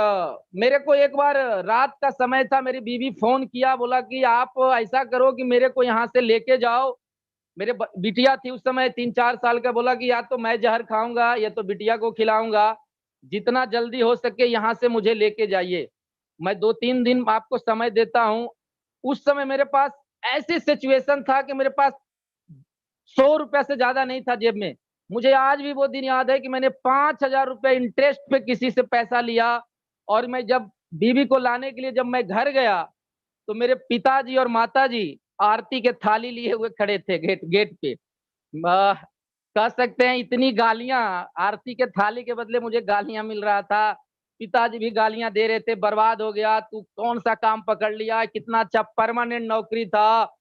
मेरे को एक बार रात का समय था, मेरी बीवी फोन किया, बोला कि आप ऐसा करो कि मेरे को यहाँ से लेके जाओ। मेरे बिटिया थी उस समय 3-4 साल का। बोला कि या तो मैं जहर खाऊंगा या तो बिटिया को खिलाऊंगा, जितना जल्दी हो सके यहाँ से मुझे लेके जाइए, मैं 2-3 दिन आपको समय देता हूँ। उस समय मेरे पास ऐसी सिचुएशन था कि मेरे पास 100 रुपया से ज्यादा नहीं था जेब में। मुझे आज भी वो दिन याद है कि मैंने 5000 रुपया इंटरेस्ट पे किसी से पैसा लिया। और मैं जब बीवी को लाने के लिए जब मैं घर गया, तो मेरे पिताजी और माताजी आरती के थाली लिए हुए खड़े थे गेट गेट पे। कह सकते हैं इतनी गालियां, आरती के थाली के बदले मुझे गालियां मिल रहा था। पिताजी भी गालियां दे रहे थे, बर्बाद हो गया, तू कौन सा काम पकड़ लिया, कितना अच्छा परमानेंट नौकरी था।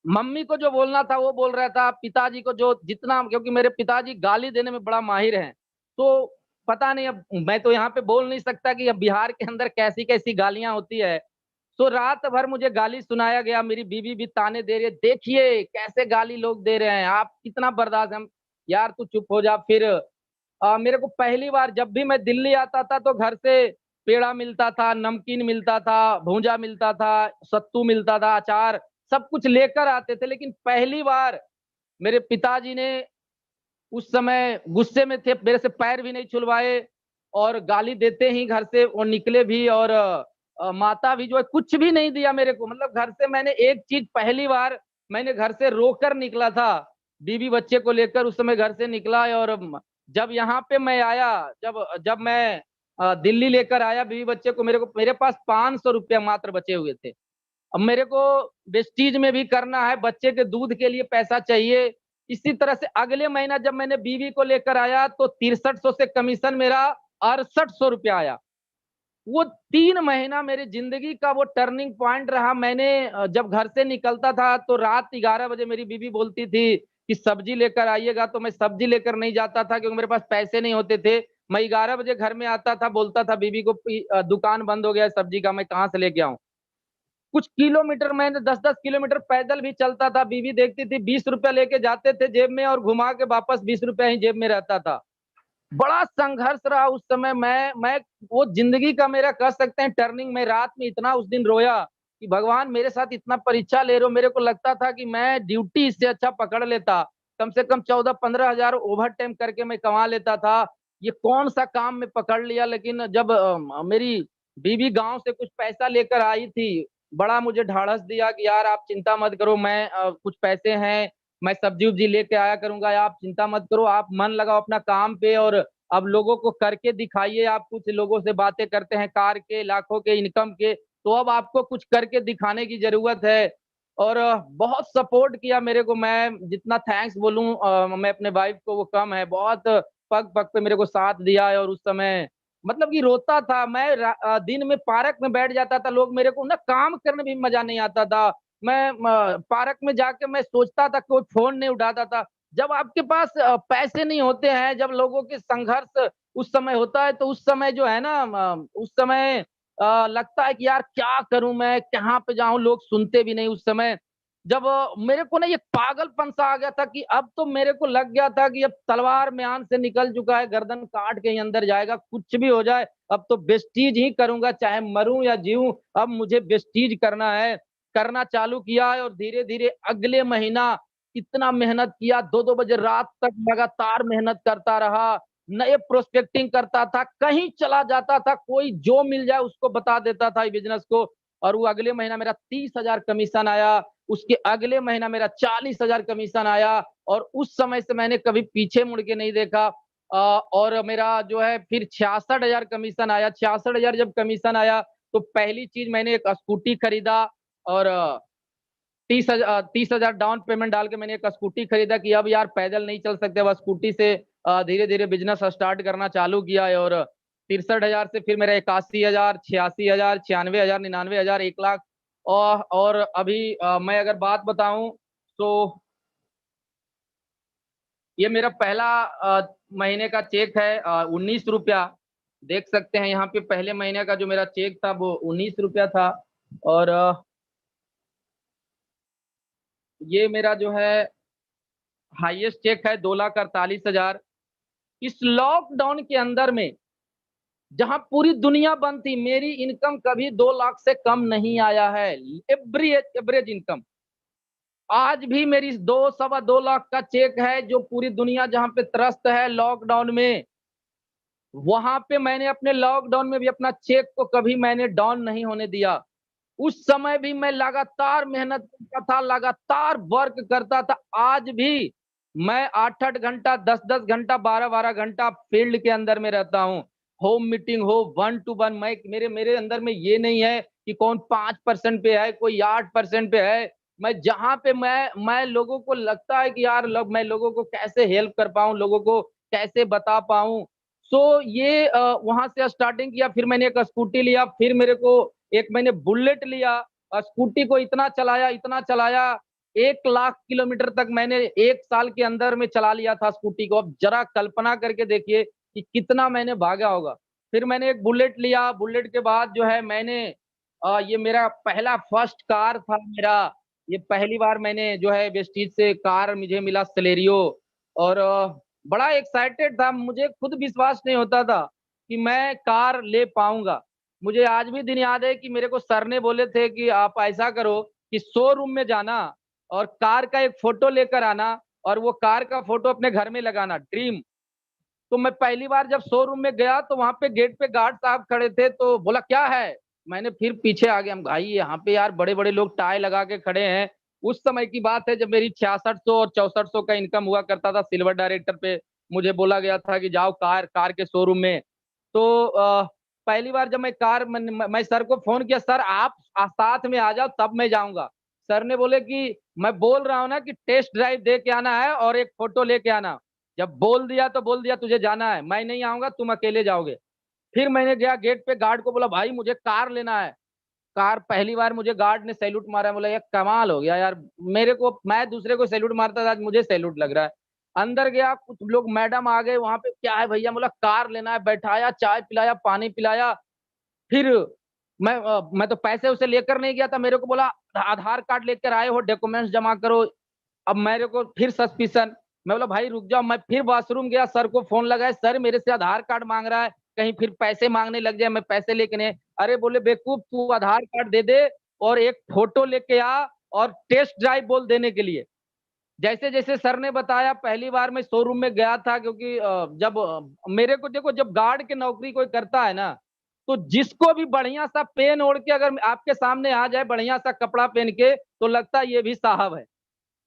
मम्मी को जो बोलना था वो बोल रहा था, पिताजी को जो जितना, क्योंकि मेरे पिताजी गाली देने में बड़ा माहिर हैं। तो पता नहीं, अब मैं तो यहाँ पे बोल नहीं सकता कि अब बिहार के अंदर कैसी कैसी गालियां होती है। तो रात भर मुझे गाली सुनाया गया, मेरी बीवी भी ताने दे रही है, देखिए कैसे गाली लोग दे रहे हैं, आप कितना बर्दाश्त। हम, यार तू चुप हो जा। फिर मेरे को पहली बार जब भी मैं दिल्ली आता था, तो घर से पेड़ा मिलता था, नमकीन मिलता था, भूंजा मिलता था, सत्तू मिलता था, अचार, सब कुछ लेकर आते थे। लेकिन पहली बार मेरे पिताजी ने उस समय गुस्से में थे, मेरे से पैर भी नहीं छुलवाए, और गाली देते ही घर से वो निकले भी। और माता भी जो है कुछ भी नहीं दिया मेरे को। मतलब घर से मैंने एक चीज पहली बार मैंने घर से रोकर निकला था, बीवी बच्चे को लेकर उस समय घर से निकला। और जब यहाँ पे मैं आया, जब जब मैं दिल्ली लेकर आया बीवी बच्चे को, मेरे पास 500 रुपया मात्र बचे हुए थे। अब मेरे को वेस्टीज में भी करना है, बच्चे के दूध के लिए पैसा चाहिए। इसी तरह से अगले महीना जब मैंने बीवी को लेकर आया, तो 6300 से कमीशन मेरा 6800 रुपया आया। वो 3 महीना मेरी जिंदगी का वो टर्निंग पॉइंट रहा। मैंने जब घर से निकलता था, तो रात 11 बजे मेरी बीवी बोलती थी कि सब्जी लेकर आइएगा, तो मैं सब्जी लेकर नहीं जाता था क्योंकि मेरे पास पैसे नहीं होते थे। मैं 11 बजे घर में आता था, बोलता था बीवी को दुकान बंद हो गया है सब्जी का, मैं कहाँ से लेके आऊं। कुछ किलोमीटर मैंने 10-10 किलोमीटर पैदल भी चलता था, बीवी देखती थी, 20 रुपया लेके जाते थे जेब में और घुमा के वापस 20 रुपया ही जेब में रहता था। बड़ा संघर्ष रहा उस समय। मैं वो जिंदगी का मेरा कह सकते हैं टर्निंग। मैं रात में इतना उस दिन रोया कि भगवान मेरे साथ इतना परीक्षा ले रहे हो। मेरे को लगता था कि मैं ड्यूटी इससे अच्छा पकड़ लेता, कम से कम 14-15 हजार ओवर टाइम करके मैं कमा लेता था। ये कौन सा काम मैं पकड़ लिया। लेकिन जब मेरी बीवी गांव से कुछ पैसा लेकर आई थी, बड़ा मुझे ढाढ़स दिया कि यार आप चिंता मत करो, मैं कुछ पैसे हैं, मैं सब्जी उब्जी लेके आया करूंगा, आप चिंता मत करो, आप मन लगाओ अपना काम पे और अब लोगों को करके दिखाइए। आप कुछ लोगों से बातें करते हैं कार के, लाखों के इनकम के, तो अब आपको कुछ करके दिखाने की जरूरत है। और बहुत सपोर्ट किया मेरे को। मैं जितना थैंक्स बोलूं मैं अपने वाइफ को वो कम है। बहुत पग पग पे मेरे को साथ दिया है। और उस समय मतलब कि रोता था मैं। दिन में पार्क में बैठ जाता था, लोग मेरे को ना काम करने में भी मजा नहीं आता था। मैं पार्क में जाके मैं सोचता था, कोई फोन नहीं उठाता था। जब आपके पास पैसे नहीं होते हैं, जब लोगों के संघर्ष उस समय होता है, तो उस समय जो है ना उस समय लगता है कि यार क्या करूं, मैं कहाँ पे जाऊं, लोग सुनते भी नहीं उस समय। जब मेरे को ना ये पागलपन सा आ गया था कि अब तो मेरे को लग गया था कि अब तलवार म्यान से निकल चुका है, गर्दन काट के ही अंदर जाएगा, कुछ भी हो जाए अब तो वेस्टीज ही करूंगा, चाहे मरूं या जीऊं, अब मुझे वेस्टीज करना है। करना चालू किया है और धीरे धीरे अगले महीना इतना मेहनत किया, 2-2 बजे रात तक लगातार मेहनत करता रहा, नए प्रोस्पेक्टिंग करता था, कहीं चला जाता था, कोई जो मिल जाए उसको बता देता था बिजनेस को। और वो अगले महीना मेरा 30,000 कमीशन आया, उसके अगले महीना मेरा 40,000 कमीशन आया। और उस समय से मैंने कभी पीछे मुड़ के नहीं देखा। और मेरा जो है फिर 66,000 कमीशन आया। 66,000 जब कमीशन आया तो पहली चीज मैंने एक स्कूटी खरीदा और 30,000 डाउन पेमेंट डाल के मैंने एक स्कूटी खरीदा कि अब यार पैदल नहीं चल सकते, अब स्कूटी से धीरे धीरे बिजनेस स्टार्ट करना चालू किया है। और 63,000 से फिर मेरा 81,000, 86,000, 96,000, 99,000, 1 लाख। और अभी मैं अगर बात बताऊं तो ये मेरा पहला महीने का चेक है 19 रुपया। देख सकते हैं यहाँ पे पहले महीने का जो मेरा चेक था वो 19 रुपया था। और ये मेरा जो है हाईएस्ट चेक है 2,48,000। इस लॉकडाउन के अंदर में जहां पूरी दुनिया बंद थी, मेरी इनकम कभी 2 लाख से कम नहीं आया है। एवरेज इनकम आज भी मेरी 2-2.25 लाख का चेक है, जो पूरी दुनिया जहां पे त्रस्त है लॉकडाउन में, वहां पे मैंने अपने लॉकडाउन में भी अपना चेक को कभी मैंने डाउन नहीं होने दिया। उस समय भी मैं लगातार मेहनत करता था, लगातार वर्क करता था। आज भी मैं 8-8 घंटा, 10-10 घंटा, 12-12 घंटा फील्ड के अंदर में रहता हूँ। होम मीटिंग हो, 1 to 1, मैं मेरे मेरे अंदर में ये नहीं है कि कौन 5% पे है, कोई 8% पे है। मैं जहाँ पे मैं लोगों को लगता है कि यार मैं लोगों को कैसे हेल्प कर पाऊँ, लोगों को कैसे बता पाऊँ। सो ये वहां से स्टार्टिंग किया। फिर मैंने एक स्कूटी लिया, फिर मेरे को एक मैंने बुलेट लिया और स्कूटी को इतना चलाया 1 लाख किलोमीटर तक मैंने 1 साल के अंदर में चला लिया था स्कूटी को। अब जरा कल्पना करके देखिए कि कितना मैंने भागा होगा। फिर मैंने एक बुलेट लिया, बुलेट के बाद जो है मैंने ये मेरा पहला फर्स्ट कार था मेरा। ये पहली बार मैंने जो है वेस्टीज से कार मुझे मिला सेलेरियो। और बड़ा एक्साइटेड था, मुझे खुद विश्वास नहीं होता था कि मैं कार ले पाऊंगा। मुझे आज भी दिन याद है कि मेरे को सर ने बोले थे कि आप ऐसा करो कि शोरूम में जाना और कार का एक फोटो लेकर आना और वो कार का फोटो अपने घर में लगाना, ड्रीम। तो मैं पहली बार जब शोरूम में गया तो वहां पे गेट पे गार्ड साहब खड़े थे, तो बोला क्या है। मैंने फिर पीछे आ गया, भाई यहाँ पे यार बड़े बड़े लोग टाई लगा के खड़े हैं। उस समय की बात है जब मेरी 6600 और 6400 का इनकम हुआ करता था सिल्वर डायरेक्टर पे। मुझे बोला गया था कि जाओ कार कार के शोरूम में। तो पहली बार जब मैं मैं सर को फोन किया, सर आप साथ में आ जाओ तब मैं जाऊंगा। सर ने बोले कि मैं बोल रहा हूँ ना कि टेस्ट ड्राइव दे के आना है और एक फोटो लेके आना। जब बोल दिया तो बोल दिया, तुझे जाना है, मैं नहीं आऊंगा, तुम अकेले जाओगे। फिर मैंने गया गेट पे, गार्ड को बोला भाई मुझे कार लेना है। कार पहली बार मुझे गार्ड ने सैल्यूट मारा, बोला यार कमाल हो गया यार, मेरे को मैं दूसरे को सैल्यूट मारता था, आज मुझे सैल्यूट लग रहा है। अंदर गया, कुछ लोग मैडम आ गए वहां पे, क्या है भैया, बोला कार लेना है, बैठाया, चाय पिलाया, पानी पिलाया। फिर मैं तो पैसे उसे लेकर नहीं गया था, मेरे को बोला आधार कार्ड लेकर आए हो, डॉक्यूमेंट्स जमा करो। अब मेरे को फिर सस्पिशन, मैं बोला भाई रुक जाओ, मैं फिर वॉशरूम गया, सर को फोन लगाया, सर मेरे से आधार कार्ड मांग रहा है, कहीं फिर पैसे मांगने लग जाए, मैं पैसे लेके नहीं। अरे बोले बेवकूफ, तू आधार कार्ड दे दे और एक फोटो लेके आ और टेस्ट ड्राइव बोल देने के लिए। जैसे जैसे सर ने बताया, पहली बार मैं शोरूम में गया था, क्योंकि जब मेरे को देखो, जब गार्ड की नौकरी कोई करता है ना, तो जिसको भी बढ़िया सा पेन ओढ़ के अगर आपके सामने आ जाए, बढ़िया सा कपड़ा पहन के, तो लगता है ये भी साहब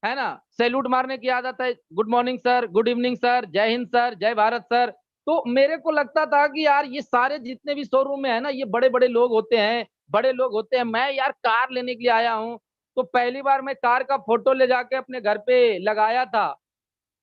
है ना। सैल्यूट मारने की आदत है, good morning sir, good evening sir, जय हिंद सर, जय भारत सर। तो मेरे को लगता था कि यार ये सारे जितने भी शोरूम में है ना, ये बड़े बड़े लोग होते हैं, बड़े लोग होते हैं, मैं यार कार लेने के लिए आया हूँ। तो पहली बार मैं कार का फोटो ले जाके अपने घर पे लगाया था।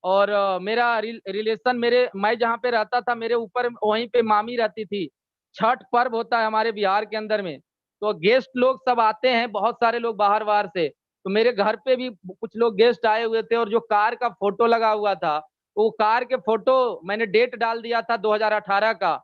और मेरा रिलेशन, मेरे मैं जहाँ पे रहता था, मेरे ऊपर वहीं पे मामी रहती थी। छठ पर्व होता है हमारे बिहार के अंदर में, तो गेस्ट लोग सब आते हैं, बहुत सारे लोग बाहर बाहर से। तो मेरे घर पे भी कुछ लोग गेस्ट आए हुए थे, और जो कार का फोटो लगा हुआ था, वो कार के फोटो मैंने डेट डाल दिया था 2018 का।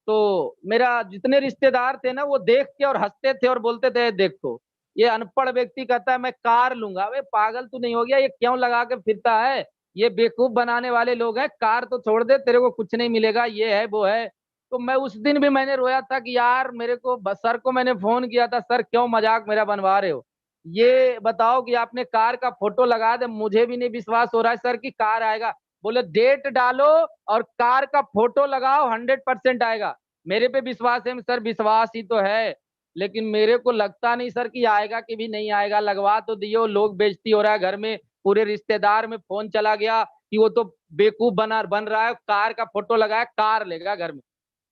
तो मेरा जितने रिश्तेदार थे ना, वो देख के और हंसते थे और बोलते थे देखो, ये अनपढ़ व्यक्ति कहता है मैं कार लूंगा। अबे पागल तू नहीं हो गया, ये क्यों लगा के फिरता है, ये बेवकूफ बनाने वाले लोग हैं, कार तो छोड़ दे, तेरे को कुछ नहीं मिलेगा, ये है वो है। तो मैं उस दिन भी मैंने रोया था कि यार मेरे को, सर को मैंने फोन किया था, सर क्यों मजाक मेरा बनवा रहे हो, ये बताओ कि आपने कार का फोटो लगा दे, मुझे भी नहीं विश्वास हो रहा है सर की कार आएगा। बोले डेट डालो और कार का फोटो लगाओ, 100% आएगा। मेरे पे विश्वास है सर, विश्वास ही तो है, लेकिन मेरे को लगता नहीं सर कि आएगा कि भी नहीं आएगा। लगवा तो दियो, लोग बेइज्जती हो रहा है घर में, पूरे रिश्तेदार में फोन चला गया कि वो तो बेवकूफ बन रहा है, कार का फोटो लगाया, कार लेगा घर में।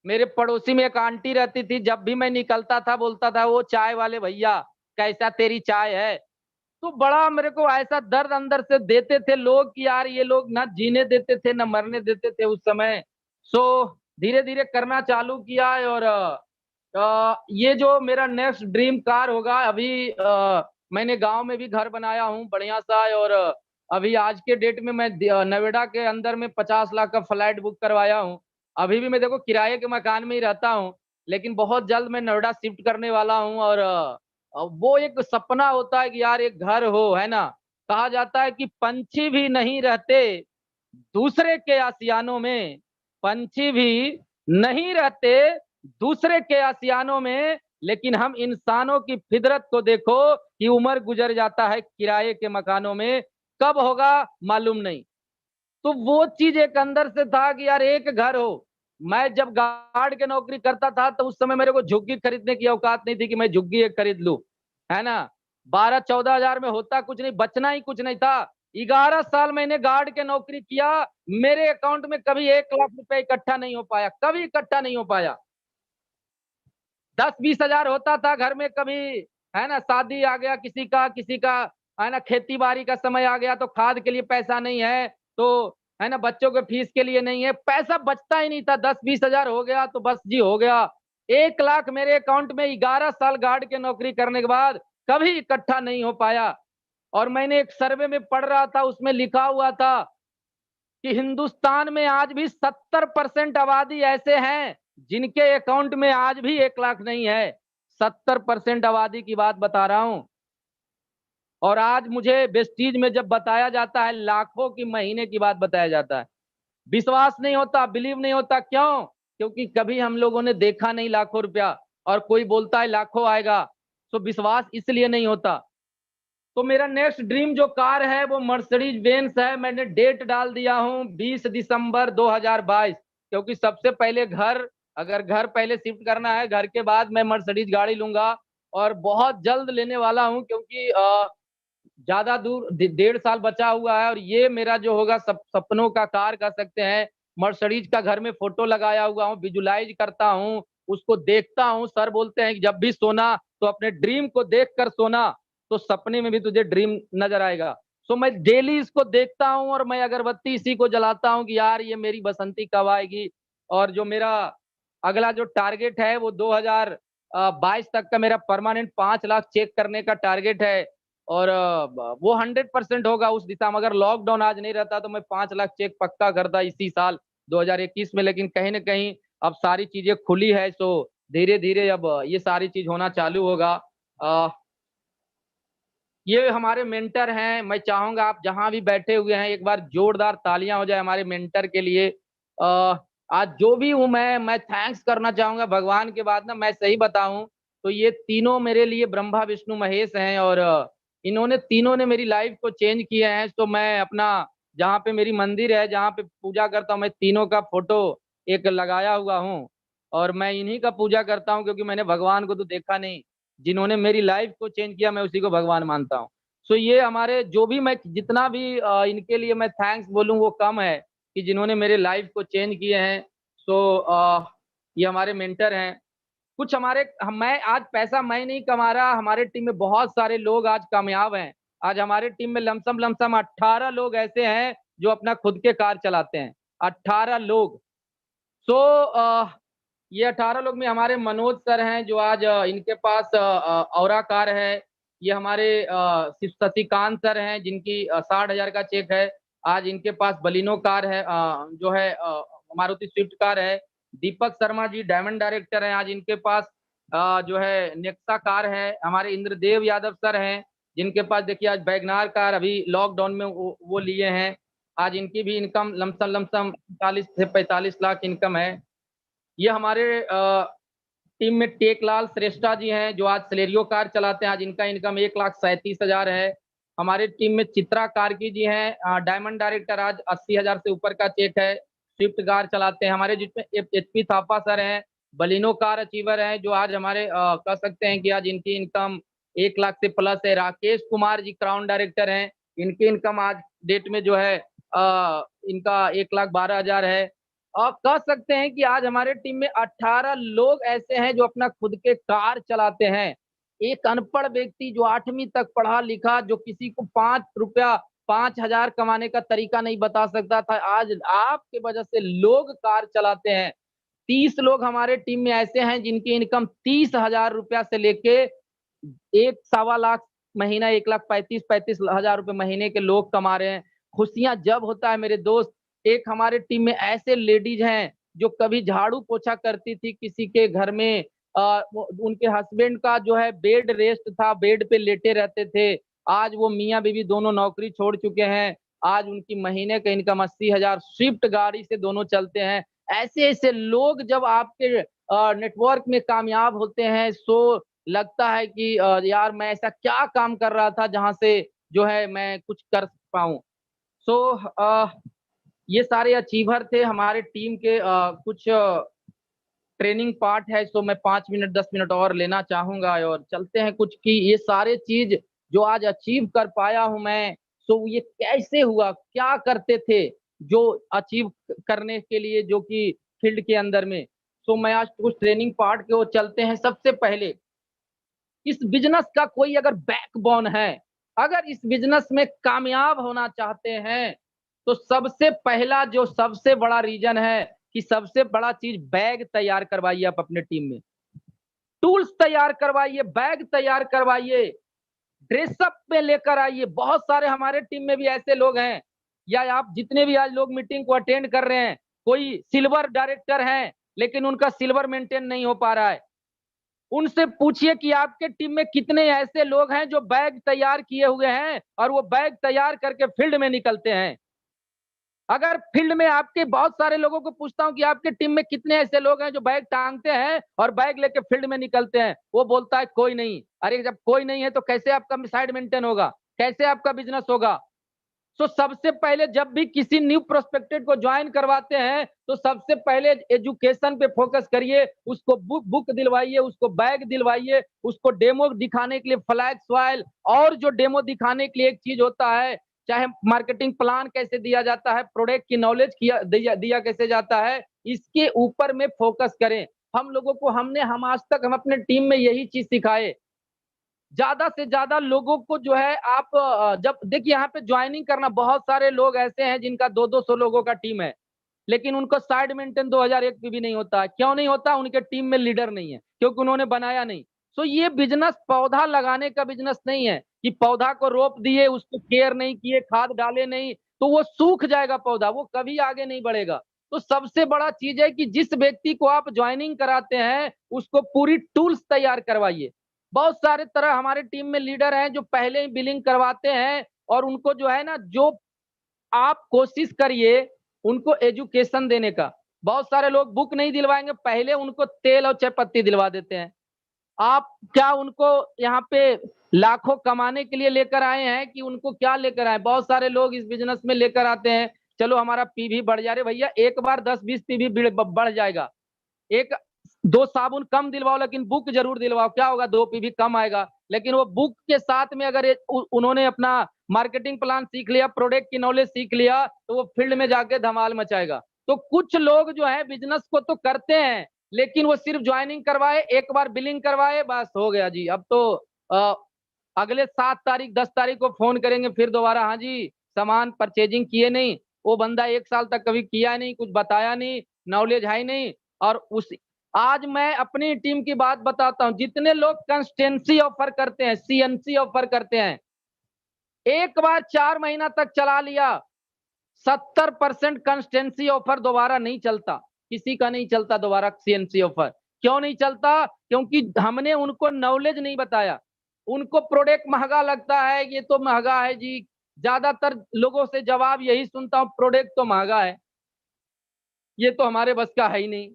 मेरे पड़ोसी में एक आंटी रहती थी, जब भी मैं निकलता था बोलता था वो चाय वाले भैया कैसा तेरी चाय है। तो बड़ा मेरे को ऐसा दर्द अंदर से देते थे लोग कि यार ये लोग ना जीने देते थे ना मरने देते थे उस समय। सो धीरे धीरे करना चालू किया। और ये जो मेरा नेक्स्ट ड्रीम कार होगा, अभी मैंने गांव में भी घर बनाया हूँ बढ़िया सा। और अभी आज के डेट में मैं नोएडा के अंदर में 50 लाख का फ्लैट बुक करवाया हूँ। अभी भी मैं देखो किराए के मकान में ही रहता हूँ, लेकिन बहुत जल्द मैं नोएडा शिफ्ट करने वाला हूँ। और वो एक सपना होता है कि यार एक घर हो, है ना। कहा जाता है कि पंछी भी नहीं रहते दूसरे के आशियानों में, पंछी भी नहीं रहते दूसरे के आशियानों में, लेकिन हम इंसानों की फितरत को देखो कि उम्र गुजर जाता है किराए के मकानों में, कब होगा मालूम नहीं। तो वो चीज एक अंदर से था कि यार एक घर हो। मैं जब गार्ड की नौकरी करता था तो उस समय मेरे को झुग्गी खरीदने की औकात नहीं थी कि मैं झुग्गी एक खरीद लूं, है ना। 12-14 हजार में होता कुछ नहीं, बचना ही कुछ नहीं था। 11 साल मैंने गार्ड के नौकरी किया, मेरे अकाउंट में कभी 1 लाख रुपए इकट्ठा नहीं हो पाया, कभी इकट्ठा नहीं हो पाया। 10-20 हजार होता था घर में कभी, है ना, शादी आ गया किसी का, है ना, खेती बाड़ी का समय आ गया तो खाद के लिए पैसा नहीं है, तो है ना, बच्चों के फीस के लिए नहीं है, पैसा बचता ही नहीं था। 10-20 हजार हो गया तो बस जी हो गया। 1 लाख मेरे अकाउंट में 11 साल गार्ड के नौकरी करने के बाद कभी इकट्ठा नहीं हो पाया। और मैंने एक सर्वे में पढ़ रहा था, उसमें लिखा हुआ था कि हिंदुस्तान में आज भी 70% आबादी ऐसे हैं जिनके अकाउंट में आज भी 1 लाख नहीं है। 70% आबादी की बात बता रहा हूं। और आज मुझे वेस्टीज में जब बताया जाता है, लाखों की महीने की बात बताया जाता है, विश्वास नहीं होता, बिलीव नहीं होता। क्यों? क्योंकि कभी हम लोगों ने देखा नहीं लाखों रुपया, और कोई बोलता है लाखों आएगा, तो विश्वास इसलिए नहीं होता। तो मेरा नेक्स्ट ड्रीम जो कार है वो मर्सिडीज बेंज है। मैंने डेट डाल दिया हूँ 20 दिसंबर 2022, क्योंकि सबसे पहले घर, अगर घर पहले शिफ्ट करना है, घर के बाद मैं मर्सिडीज गाड़ी लूंगा। और बहुत जल्द लेने वाला हूँ, क्योंकि ज्यादा दूर 1.5 साल बचा हुआ है, और ये मेरा जो होगा सपनों का कार कह सकते हैं। मर्सिडीज का घर में फोटो लगाया हुआ हूँ, विजुलाइज करता हूँ, उसको देखता हूँ। सर बोलते हैं कि जब भी सोना तो अपने ड्रीम को देख कर सोना, तो सपने में भी तुझे ड्रीम नजर आएगा। सो मैं डेली इसको देखता हूँ, और मैं अगरबत्ती इसी को जलाता हूँ कि यार ये मेरी बसंती कब आएगी। और जो मेरा अगला जो टारगेट है वो 2022 तक का मेरा परमानेंट 5 लाख चेक करने का टारगेट है। और वो 100% होगा उस दिशा में। अगर लॉकडाउन आज नहीं रहता तो मैं 5 लाख चेक पक्का करता इसी साल 2021 में, लेकिन कहीं ना कहीं अब सारी चीजें खुली है, सो धीरे धीरे अब ये सारी चीज होना चालू होगा। ये हमारे मेंटर हैं, मैं चाहूंगा आप जहां भी बैठे हुए हैं एक बार जोरदार तालियां हो जाए हमारे मेंटर के लिए। आज जो भी हूं मैं थैंक्स करना चाहूंगा भगवान के बाद ना, मैं सही बताऊं तो ये तीनों मेरे लिए ब्रह्मा विष्णु महेश हैं, और इन्होंने तीनों ने मेरी लाइफ को चेंज किया है। तो मैं अपना जहाँ पे मेरी मंदिर है, जहाँ पे पूजा करता हूँ, मैं तीनों का फोटो एक लगाया हुआ हूँ, और मैं इन्हीं का पूजा करता हूँ, क्योंकि मैंने भगवान को तो देखा नहीं। जिन्होंने मेरी लाइफ को चेंज किया मैं उसी को भगवान मानता हूँ। सो ये हमारे जो भी, मैं जितना भी इनके लिए मैं थैंक्स बोलूँ वो कम है, कि जिन्होंने मेरे लाइफ को चेंज किए हैं। सो ये हमारे मेंटर हैं। कुछ हमारे मैं आज पैसा मैं नहीं कमा रहा, हमारे टीम में बहुत सारे लोग आज कामयाब हैं। आज हमारे टीम में लमसम लमसम 18 लोग ऐसे हैं जो अपना खुद के कार चलाते हैं, 18 लोग। सो ये 18 लोग में हमारे मनोज सर हैं, जो आज इनके पास औरा कार है। ये हमारे शशिकांत सर हैं, जिनकी 60,000 का चेक है। आज इनके पास बलिनो कार है, जो है मारुति स्विफ्ट कार है। दीपक शर्मा जी डायमंड डायरेक्टर हैं, आज इनके पास जो है नेक्सा कार है। हमारे इंद्रदेव यादव सर हैं, जिनके पास देखिए आज वैगनार कार अभी लॉकडाउन में वो लिए हैं। आज इनकी भी इनकम लमसम लमसम 40 से 45 लाख इनकम है। ये हमारे टीम में टेकलाल श्रेष्ठा जी हैं, जो आज सलेरियो कार चलाते हैं। आज इनका इनकम 1,37,000 है। हमारे टीम में चित्रा कार्की जी हैं, डायमंड डायरेक्टर, आज 80,000 से ऊपर का चेक है, स्विफ्ट कार चलाते हैं। हमारे जिसमें HP थापा सर हैं, बलिनो कार अचीवर हैं, जो आज हमारे कह सकते हैं कि आज इनकी इनकम 1 लाख से प्लस है। राकेश कुमार जी क्राउन डायरेक्टर हैं, इनकी इनकम आज डेट में जो है इनका 1,12,000 है। और कह सकते हैं कि आज हमारे टीम में 18 लोग ऐसे हैं जो अपना खुद के कार चलाते हैं। एक अनपढ़ व्यक्ति जो 8वीं तक पढ़ा लिखा, जो किसी को 5 रुपया 5,000 कमाने का तरीका नहीं बता सकता था, आज आपके वजह से लोग कार चलाते हैं। 30 लोग हमारे टीम में ऐसे हैं जिनकी इनकम 30,000 रुपया से लेके 1.25 लाख महीना, 1,35,000 रुपए महीने के लोग कमा रहे हैं। खुशियां जब होता है मेरे दोस्त, एक हमारे टीम में ऐसे लेडीज हैं जो कभी झाड़ू पोछा करती थी किसी के घर में, उनके हस्बैंड का जो है बेड रेस्ट था, बेड पे लेटे रहते थे। आज वो मियाँ बीवी दोनों नौकरी छोड़ चुके हैं। आज उनकी महीने का इनकम 80,000, स्विफ्ट गाड़ी से दोनों चलते हैं। ऐसे ऐसे लोग जब आपके नेटवर्क में कामयाब होते हैं, सो लगता है कि यार मैं ऐसा क्या काम कर रहा था जहां से जो है मैं कुछ कर पाऊं। सो ये सारे अचीवर थे हमारे टीम के। कुछ ट्रेनिंग पार्ट है, सो मैं 5 मिनट 10 मिनट और लेना चाहूंगा और चलते हैं कुछ की ये सारे चीज जो आज अचीव कर पाया हूं मैं, सो ये कैसे हुआ, क्या करते थे जो अचीव करने के लिए, जो कि फील्ड के अंदर में। सो मैं आज कुछ ट्रेनिंग पार्ट के ओर चलते हैं। सबसे पहले इस बिजनेस का कोई अगर बैकबोन है, अगर इस बिजनेस में कामयाब होना चाहते हैं, तो सबसे पहला जो सबसे बड़ा रीजन है कि सबसे बड़ा चीज बैग तैयार करवाइए। आप अपने टीम में टूल्स तैयार करवाइए, बैग तैयार करवाइए, ड्रेसअप में लेकर आइए। बहुत सारे हमारे टीम में भी ऐसे लोग हैं, या आप जितने भी आज लोग मीटिंग को अटेंड कर रहे हैं, कोई सिल्वर डायरेक्टर हैं लेकिन उनका सिल्वर मेंटेन नहीं हो पा रहा है। उनसे पूछिए कि आपके टीम में कितने ऐसे लोग हैं जो बैग तैयार किए हुए हैं और वो बैग तैयार करके फील्ड में निकलते हैं। अगर फील्ड में आपके बहुत सारे लोगों को पूछता हूं कि आपके टीम में कितने ऐसे लोग हैं जो बैग टांगते हैं और बैग लेके फील्ड में निकलते हैं, वो बोलता है कोई नहीं। अरे जब कोई नहीं है तो कैसे आपका साइड मेंटेन होगा, कैसे आपका बिजनेस होगा। तो सबसे पहले जब भी किसी न्यू प्रोस्पेक्टेड को ज्वाइन करवाते हैं, तो सबसे पहले एजुकेशन पे फोकस करिए, उसको बुक दिलवाइए, उसको बैग दिलवाइए, उसको डेमो दिखाने के लिए फ्लैग सॉइल, और जो डेमो दिखाने के लिए एक चीज होता है, चाहे मार्केटिंग प्लान कैसे दिया जाता है, प्रोडक्ट की नॉलेज दिया कैसे जाता है, इसके ऊपर में फोकस करें। हम लोगों को हम आज तक हम अपने टीम में यही चीज सिखाए। ज्यादा से ज्यादा लोगों को जो है आप जब देखिए यहाँ पे ज्वाइनिंग करना, बहुत सारे लोग ऐसे हैं जिनका 200-200 लोगों का टीम है, लेकिन उनको साइड मेंटेन 2001 पे भी नहीं होता है। क्यों नहीं होता? उनके टीम में लीडर नहीं है, क्योंकि उन्होंने बनाया नहीं। तो ये बिजनेस पौधा लगाने का बिजनेस नहीं है, कि पौधा को रोप दिए, उसको केयर नहीं किए, खाद डाले नहीं, तो वो सूख जाएगा पौधा, वो कभी आगे नहीं बढ़ेगा। तो सबसे बड़ा चीज है कि जिस व्यक्ति को आप ज्वाइनिंग कराते हैं उसको पूरी टूल्स तैयार करवाइए। बहुत सारे तरह हमारे टीम में लीडर हैं जो पहले ही बिलिंग करवाते हैं, और उनको जो है ना, जो आप कोशिश करिए उनको एजुकेशन देने का। बहुत सारे लोग बुक नहीं दिलवाएंगे, पहले उनको तेल और चाय पत्ती दिलवा देते हैं। आप क्या उनको यहाँ पे लाखों कमाने के लिए लेकर आए हैं कि उनको क्या लेकर आए? बहुत सारे लोग इस बिजनेस में लेकर आते हैं, चलो हमारा पीवी बढ़ जा रहे। भैया एक बार 10-20 पीवी बढ़ जाएगा, एक दो साबुन कम दिलवाओ लेकिन बुक जरूर दिलवाओ, क्या होगा? 2 पीवी कम आएगा। लेकिन वो बुक के साथ में अगर उन्होंने अपना मार्केटिंग प्लान सीख लिया, प्रोडक्ट की नॉलेज सीख लिया, तो वो फील्ड में जाके धमाल मचाएगा। तो कुछ लोग जो है बिजनेस को तो करते हैं, लेकिन वो सिर्फ ज्वाइनिंग करवाए, एक बार बिलिंग करवाए, बस हो गया जी। अब तो अगले 7 तारीख 10 तारीख को फोन करेंगे फिर दोबारा, हाँ जी सामान परचेजिंग किए नहीं। वो बंदा 1 साल तक कभी किया नहीं, कुछ बताया नहीं, नॉलेज है नहीं। और उस आज मैं अपनी टीम की बात बताता हूं, जितने लोग कंसिस्टेंसी ऑफर करते हैं, सीएनसी ऑफर करते हैं, एक बार 4 महीना तक चला लिया, 70% कंसिस्टेंसी ऑफर दोबारा नहीं चलता, किसी का नहीं चलता दोबारा सीएनसी ऑफर। क्यों नहीं चलता? क्योंकि हमने उनको नॉलेज नहीं बताया। उनको प्रोडक्ट महंगा लगता है, ये तो महंगा है जी। ज्यादातर लोगों से जवाब यही सुनता हूं, प्रोडक्ट तो महंगा है, ये तो हमारे बस का है ही नहीं।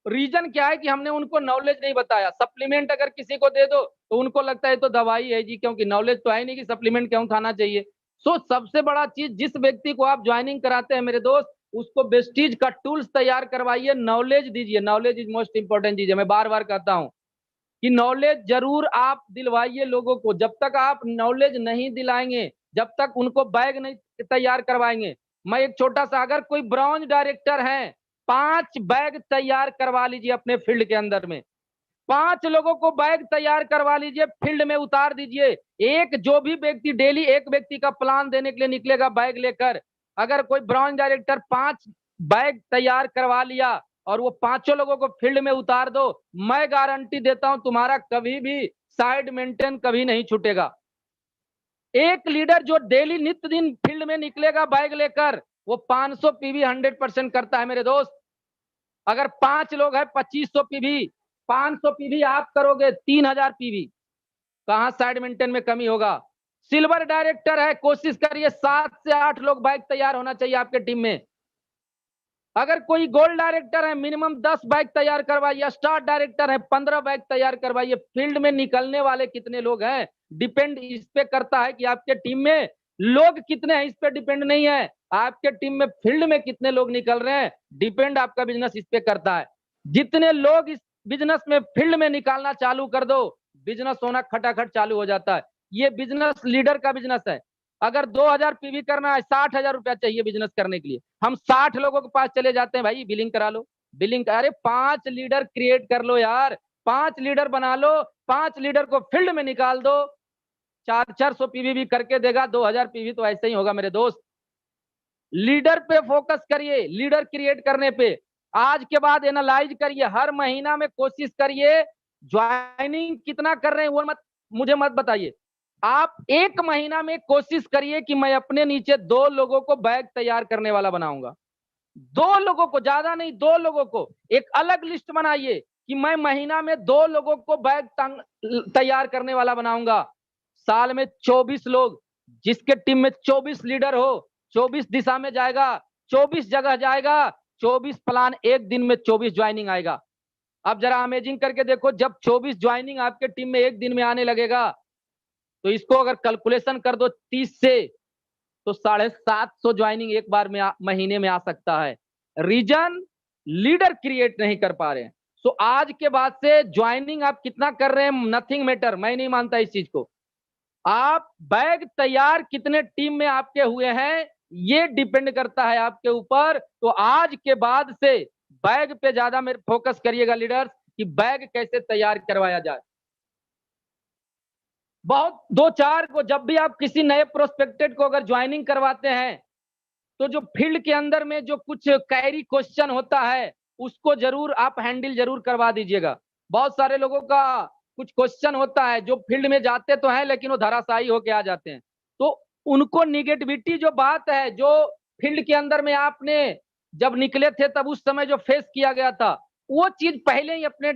रीजन क्या है कि हमने उनको नॉलेज नहीं बताया। सप्लीमेंट अगर किसी को दे दो तो उनको लगता है तो दवाई है जी, क्योंकि नॉलेज तो है नहीं कि सप्लीमेंट क्यों खाना चाहिए। सो सबसे बड़ा चीज, जिस व्यक्ति को आप ज्वाइनिंग कराते हैं मेरे दोस्त, उसको बेस्टीज का टूल्स तैयार करवाइए, नॉलेज दीजिए। नॉलेज इज मोस्ट इंपॉर्टेंट चीज है, मैं बार बार कहता हूं कि नॉलेज जरूर आप दिलवाइए लोगों को। जब तक आप नॉलेज नहीं दिलाएंगे, जब तक उनको बैग नहीं तैयार करवाएंगे। मैं एक छोटा सा, अगर कोई ब्रॉन्ज डायरेक्टर है, 5 बैग तैयार करवा लीजिए अपने फील्ड के अंदर में। 5 लोगों को बैग तैयार करवा लीजिए, फील्ड में उतार दीजिए। एक जो भी व्यक्ति डेली एक व्यक्ति का प्लान देने के लिए निकलेगा बैग लेकर, अगर कोई ब्रॉन्ज डायरेक्टर 5 बैग तैयार करवा लिया और वो 5 लोगों को फील्ड में उतार दो, मैं गारंटी देता हूं तुम्हारा कभी भी साइड मेंटेन कभी नहीं छूटेगा। एक लीडर जो डेली नित्य दिन फील्ड में निकलेगा बैग लेकर, वो 500 पीवी 100% करता है मेरे दोस्त। अगर 5 लोग हैं 2500 पीवी, 500 पीवी आप करोगे 3000 पीवी, कहां साइड मेंटेन में कमी होगा? सिल्वर डायरेक्टर है, कोशिश करिए 7 से 8 लोग बाइक तैयार होना चाहिए आपके टीम में। अगर कोई गोल्ड डायरेक्टर है, मिनिमम 10 बाइक तैयार करवाइए। स्टार डायरेक्टर है, 15 बाइक तैयार करवाइए। फील्ड में निकलने वाले कितने लोग हैं, डिपेंड इस पे करता है कि आपके टीम में लोग कितने हैं, इस पे डिपेंड नहीं है। आपके टीम में फील्ड में कितने लोग निकल रहे हैं, डिपेंड आपका बिजनेस इस पे करता है। जितने लोग इस बिजनेस में फील्ड में निकालना चालू कर दो, बिजनेस होना खटाखट चालू हो जाता है। ये बिजनेस लीडर का बिजनेस है। अगर 2000 पीवी करना है, 60,000 रुपया चाहिए बिजनेस करने के लिए, हम 60 लोगों के पास चले जाते हैं, भाई बिलिंग करा लो, बिलिंग। अरे 5 लीडर क्रिएट कर लो यार, 5 लीडर बना लो, 5 लीडर को फील्ड में निकाल दो। 400 पीवी भी करके देगा, 2000 पीवी तो ऐसे ही होगा मेरे दोस्त। लीडर पे फोकस करिए, लीडर क्रिएट करने पे। आज के बाद एनालाइज करिए, हर महीना में कोशिश करिए। ज्वाइनिंग कितना कर रहे हैं वो मुझे मत बताइए। आप 1 महीना में कोशिश करिए कि मैं अपने नीचे 2 लोगों को बैग तैयार करने वाला बनाऊंगा। 2 लोगों को, ज्यादा नहीं, 2 लोगों को एक अलग लिस्ट बनाइए कि मैं महीना में 2 लोगों को बैग तैयार करने वाला बनाऊंगा। साल में 24 लोग, जिसके टीम में 24 लीडर हो, 24 दिशा में जाएगा, 24 जगह जाएगा, 24 प्लान, एक दिन में 24 ज्वाइनिंग आएगा। अब जरा अमेजिंग करके देखो, जब 24 ज्वाइनिंग आपके टीम में एक दिन में आने लगेगा, तो इसको अगर कैलकुलेशन कर दो 30 से, तो 750 ज्वाइनिंग एक बार में महीने में आ सकता है। रीजन, लीडर क्रिएट नहीं कर पा रहे हैं। सो आज के बाद से ज्वाइनिंग आप कितना कर रहे हैं नथिंग मैटर, मैं नहीं मानता इस चीज को। आप बैग तैयार कितने टीम में आपके हुए हैं, ये डिपेंड करता है आपके ऊपर। तो आज के बाद से बैग पे ज्यादा मेरे फोकस करिएगा लीडर्स, कि बैग कैसे तैयार करवाया जाए। बहुत 2-4 को, जब भी आप किसी नए प्रोस्पेक्टेड को अगर ज्वाइनिंग करवाते हैं, तो जो फील्ड के अंदर में जो कुछ कैरी क्वेश्चन होता है, उसको जरूर आप हैंडल जरूर करवा दीजिएगा। बहुत सारे लोगों का कुछ क्वेश्चन होता है जो फील्ड में जाते तो हैं लेकिन वो धराशायी होके आ जाते हैं। तो उनको निगेटिविटी जो बात है, जो फील्ड के अंदर में आपने जब निकले थे तब उस समय जो फेस किया गया था, वो चीज पहले ही अपने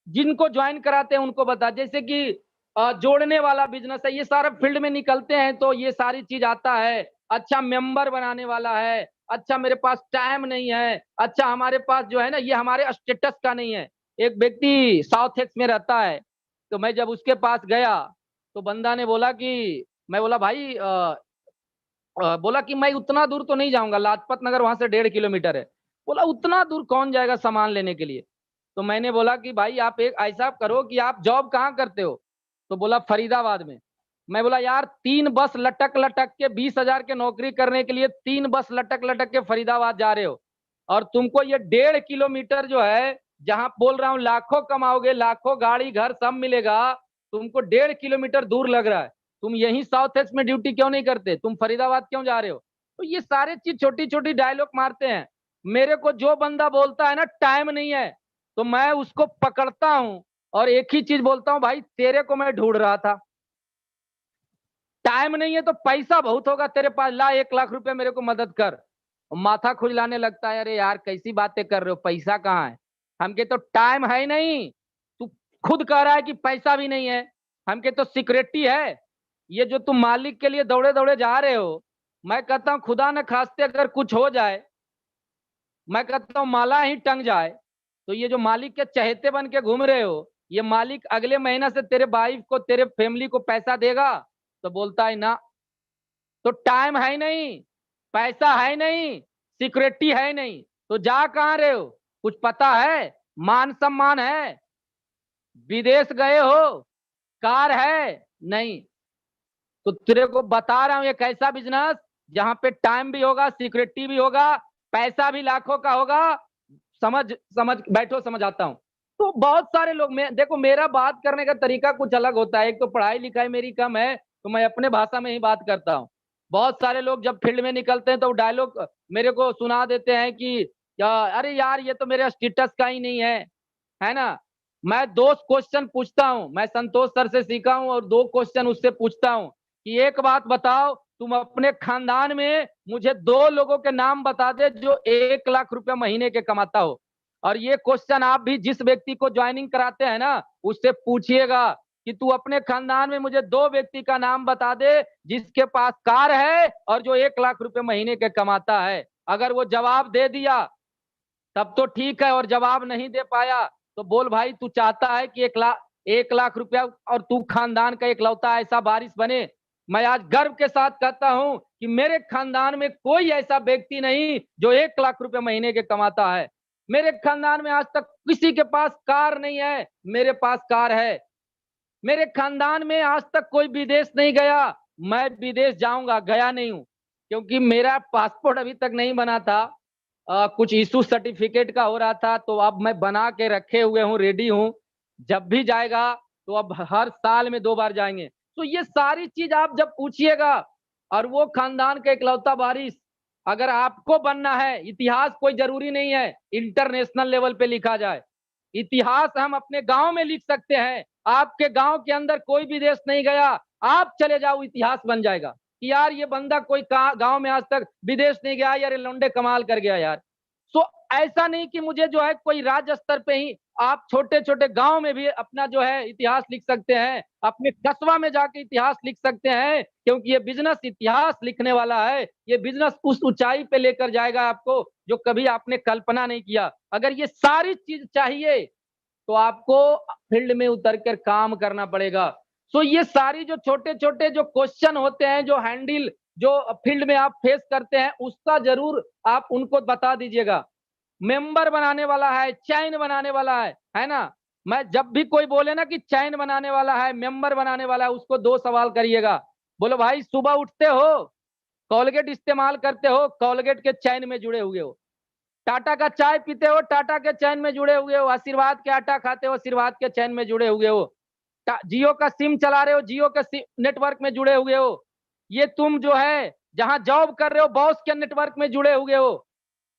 जिनको ज्वाइन कराते हैं उनको बता। जैसे कि जोड़ने वाला बिजनेस है, ये सारा फील्ड में निकलते हैं तो ये सारी चीज आता है। अच्छा मेंबर बनाने वाला है, अच्छा मेरे पास टाइम नहीं है, अच्छा हमारे पास जो है ना ये हमारे स्टेटस का नहीं है। एक व्यक्ति साउथ एक्स में रहता है, तो मैं जब उसके पास गया तो बंदा ने बोला कि, मैं बोला भाई बोला कि मैं उतना दूर तो नहीं जाऊंगा, लाजपत नगर वहां से 1.5 किलोमीटर है। बोला उतना दूर कौन जाएगा सामान लेने के लिए। तो मैंने बोला कि भाई आप एक ऐसा करो कि आप जॉब कहाँ करते हो। तो बोला फरीदाबाद में। मैं बोला यार 3 बस लटक लटक के 20,000 के नौकरी करने के लिए 3 बस लटक लटक के फरीदाबाद जा रहे हो, और तुमको ये 1.5 किलोमीटर जो है, जहां बोल रहा हूँ लाखों कमाओगे, लाखों गाड़ी घर सब मिलेगा, तुमको 1.5 किलोमीटर दूर लग रहा है। तुम यही साउथ एक्स में ड्यूटी क्यों नहीं करते, तुम फरीदाबाद क्यों जा रहे हो। तो ये सारे चीज छोटी छोटी डायलॉग मारते हैं। मेरे को जो बंदा बोलता है ना टाइम नहीं है, तो मैं उसको पकड़ता हूं और एक ही चीज बोलता हूं, भाई तेरे को मैं ढूंढ रहा था, टाइम नहीं है तो पैसा बहुत होगा तेरे पास, ला 1 लाख रुपए मेरे को मदद कर। माथा खुजलाने लगता है, अरे यार कैसी बातें कर रहे हो, पैसा कहाँ है। हमके तो टाइम है ही नहीं, तू खुद कह रहा है कि पैसा भी नहीं है। हमके तो सिक्योरिटी है। ये जो तुम मालिक के लिए दौड़े दौड़े जा रहे हो, मैं कहता हूँ खुदा न खास्ते अगर कुछ हो जाए, मैं कहता हूँ माला ही टंग जाए, तो ये जो मालिक के चहेते बन के घूम रहे हो, ये मालिक अगले महीना से तेरे वाइफ को तेरे फैमिली को पैसा देगा। तो बोलता है ना, तो टाइम है नहीं, पैसा है नहीं, सिक्योरिटी है नहीं, तो जा कहां रहे हो, कुछ पता है, मान सम्मान है, विदेश गए हो, कार है नहीं। तो तेरे को बता रहा हूं एक ऐसा बिजनेस जहां पे टाइम भी होगा, सिक्योरिटी भी होगा, पैसा भी लाखों का होगा। समझ समझ बैठो, समझ आता हूं। तो बहुत सारे लोग, मैं देखो मेरा बात करने का तरीका कुछ अलग होता है। एक तो पढ़ाई लिखाई मेरी कम है, तो मैं अपने भाषा में ही बात करता हूँ। बहुत सारे लोग जब फील्ड में निकलते हैं तो डायलॉग मेरे को सुना देते हैं कि अरे यार ये तो मेरे स्टेटस का ही नहीं है ना। मैं 2 क्वेश्चन पूछता हूँ, मैं संतोष सर से सीखा हूँ, और 2 क्वेश्चन उससे पूछता हूँ कि एक बात बताओ, तुम अपने खानदान में मुझे 2 लोगों के नाम बता दे जो 1 लाख रुपए महीने के कमाता हो। और ये क्वेश्चन आप भी जिस व्यक्ति को ज्वाइनिंग कराते हैं ना, उससे पूछिएगा कि तू अपने खानदान में मुझे 2 व्यक्ति का नाम बता दे जिसके पास कार है और जो 1 लाख रुपए महीने के कमाता है। अगर वो जवाब दे दिया तब तो ठीक है, और जवाब नहीं दे पाया तो बोल भाई तू चाहता है कि 1 लाख रुपया और तू खानदान का इकलौता ऐसा वारिस बने। मैं आज गर्व के साथ कहता हूं कि मेरे खानदान में कोई ऐसा व्यक्ति नहीं जो 1 लाख रुपए महीने के कमाता है। मेरे खानदान में आज तक किसी के पास कार नहीं है, मेरे पास कार है। मेरे खानदान में आज तक कोई विदेश नहीं गया, मैं विदेश जाऊंगा, गया नहीं हूं, क्योंकि मेरा पासपोर्ट अभी तक नहीं बना था। कुछ इशू सर्टिफिकेट का हो रहा था, तो अब मैं बना के रखे हुए हूँ, रेडी हूँ। जब भी जाएगा तो अब हर साल में 2 बार जाएंगे। तो ये सारी चीज आप जब पूछिएगा, और वो खानदान का इकलौता वारिस, अगर आपको बनना है, इतिहास कोई जरूरी नहीं है इंटरनेशनल लेवल पे लिखा जाए, इतिहास हम अपने गांव में लिख सकते हैं। आपके गांव के अंदर कोई विदेश नहीं गया, आप चले जाओ, इतिहास बन जाएगा कि यार ये बंदा कोई गांव में आज तक विदेश नहीं गया, यार ये लौंडे कमाल कर गया यार। सो ऐसा नहीं कि मुझे जो है कोई राज्य स्तर पे ही, आप छोटे छोटे गांव में भी अपना जो है इतिहास लिख सकते हैं, अपने कस्बा में जाके इतिहास लिख सकते हैं, क्योंकि ये बिजनेस इतिहास लिखने वाला है। ये बिजनेस उस ऊंचाई पे लेकर जाएगा आपको जो कभी आपने कल्पना नहीं किया। अगर ये सारी चीज चाहिए तो आपको फील्ड में उतर कर काम करना पड़ेगा। सो ये सारी जो छोटे छोटे जो क्वेश्चन होते हैं, जो हैंडल जो फील्ड में आप फेस करते हैं, उसका जरूर आप उनको बता दीजिएगा। मेंबर बनाने वाला है, चैन बनाने वाला है ना। मैं जब भी कोई बोले ना कि चैन बनाने वाला है, मेंबर बनाने वाला है, उसको 2 सवाल करिएगा। बोलो भाई सुबह उठते हो, कोलगेट इस्तेमाल करते हो, कोलगेट के चैन में जुड़े हुए हो। टाटा का चाय पीते हो, टाटा के चैन में जुड़े हुए हो। आशीर्वाद के आटा खाते हो, आशीर्वाद के चैन में जुड़े हुए हो। जियो का सिम चला रहे हो, जियो के नेटवर्क में जुड़े हुए हो। ये तुम जो है जहां जॉब कर रहे हो, बॉस के नेटवर्क में जुड़े हुए हो।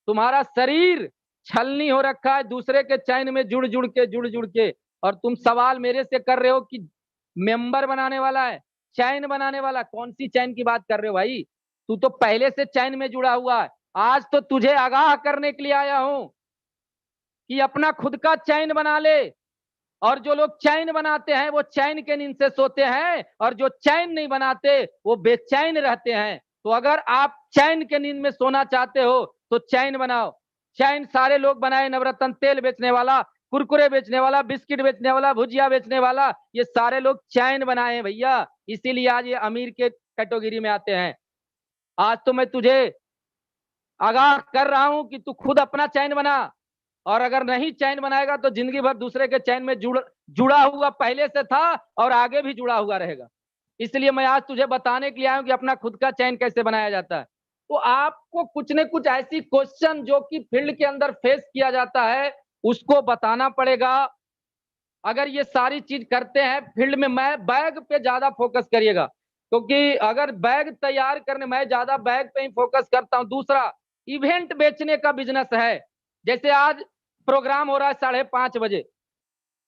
तुम्हारा शरीर छलनी हो रखा है दूसरे के चैन में जुड़ जुड़ के, और तुम सवाल मेरे से कर रहे हो कि मेंबर बनाने वाला है, चैन बनाने वाला। कौन सी चैन की बात कर रहे हो भाई? तू तो पहले से चैन में जुड़ा हुआ है। आज तो तुझे आगाह करने के लिए आया हूं कि अपना खुद का चैन बना ले। और जो लोग चैन बनाते हैं वो चैन के नींद से सोते हैं, और जो चैन नहीं बनाते वो बेचैन रहते हैं। तो अगर आप चैन के नींद में सोना चाहते हो तो चैन बनाओ। चैन सारे लोग बनाए, नवरत्न तेल बेचने वाला, कुरकुरे बेचने वाला, बिस्किट बेचने वाला, भुजिया बेचने वाला, ये सारे लोग चैन बनाए हैं भैया। इसीलिए आज ये अमीर के कैटेगरी में आते हैं। आज तो मैं तुझे आगाह कर रहा हूं कि तू खुद अपना चैन बना, और अगर नहीं चैन बनाएगा तो जिंदगी भर दूसरे के चैन में जुड़ा हुआ पहले से था और आगे भी जुड़ा हुआ रहेगा। इसलिए मैं आज तुझे बताने के लिए आया हूं कि अपना खुद का चैन कैसे बनाया जाता है। तो आपको कुछ न कुछ ऐसी क्वेश्चन जो कि फील्ड के अंदर फेस किया जाता है उसको बताना पड़ेगा। अगर ये सारी चीज करते हैं फील्ड में, मैं बैग पे ज्यादा फोकस करिएगा, क्योंकि अगर बैग तैयार करने, मैं ज्यादा बैग पे ही फोकस करता हूं। दूसरा, इवेंट बेचने का बिजनेस है। जैसे आज प्रोग्राम हो रहा है 5:30 बजे,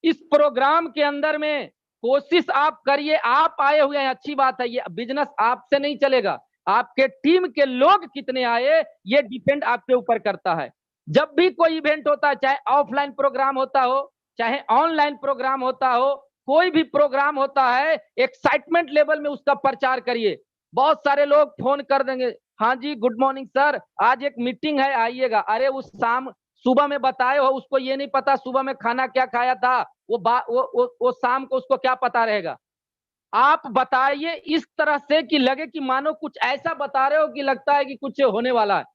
इस प्रोग्राम के अंदर में कोशिश आप करिए, आप आए हुए हैं अच्छी बात है, ये बिजनेस आपसे नहीं चलेगा। आपके टीम के लोग कितने आए ये डिपेंड आपके ऊपर करता है। जब भी कोई इवेंट होता है, चाहे ऑफलाइन प्रोग्राम होता हो चाहे ऑनलाइन प्रोग्राम होता हो, कोई भी प्रोग्राम होता है, एक्साइटमेंट लेवल में उसका प्रचार करिए। बहुत सारे लोग फोन कर देंगे, हाँ जी गुड मॉर्निंग सर, आज एक मीटिंग है आइएगा। अरे उस शाम सुबह में बताए हो, उसको ये नहीं पता सुबह में खाना क्या खाया था, वो शाम को उसको क्या पता रहेगा। आप बताइए इस तरह से कि लगे कि मानो कुछ ऐसा बता रहे हो कि लगता है कि कुछ होने वाला है।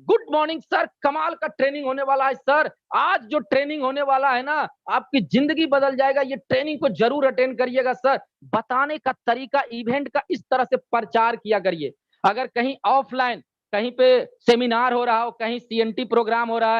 गुड मॉर्निंग सर, कमाल का ट्रेनिंग होने वाला है सर, आज जो ट्रेनिंग होने वाला है ना आपकी जिंदगी बदल जाएगा, ये ट्रेनिंग को जरूर अटेंड करिएगा सर। बताने का तरीका, इवेंट का इस तरह से प्रचार किया करिए। अगर कहीं ऑफलाइन कहीं पे सेमिनार हो रहा हो, कहीं सीएनटी प्रोग्राम हो रहा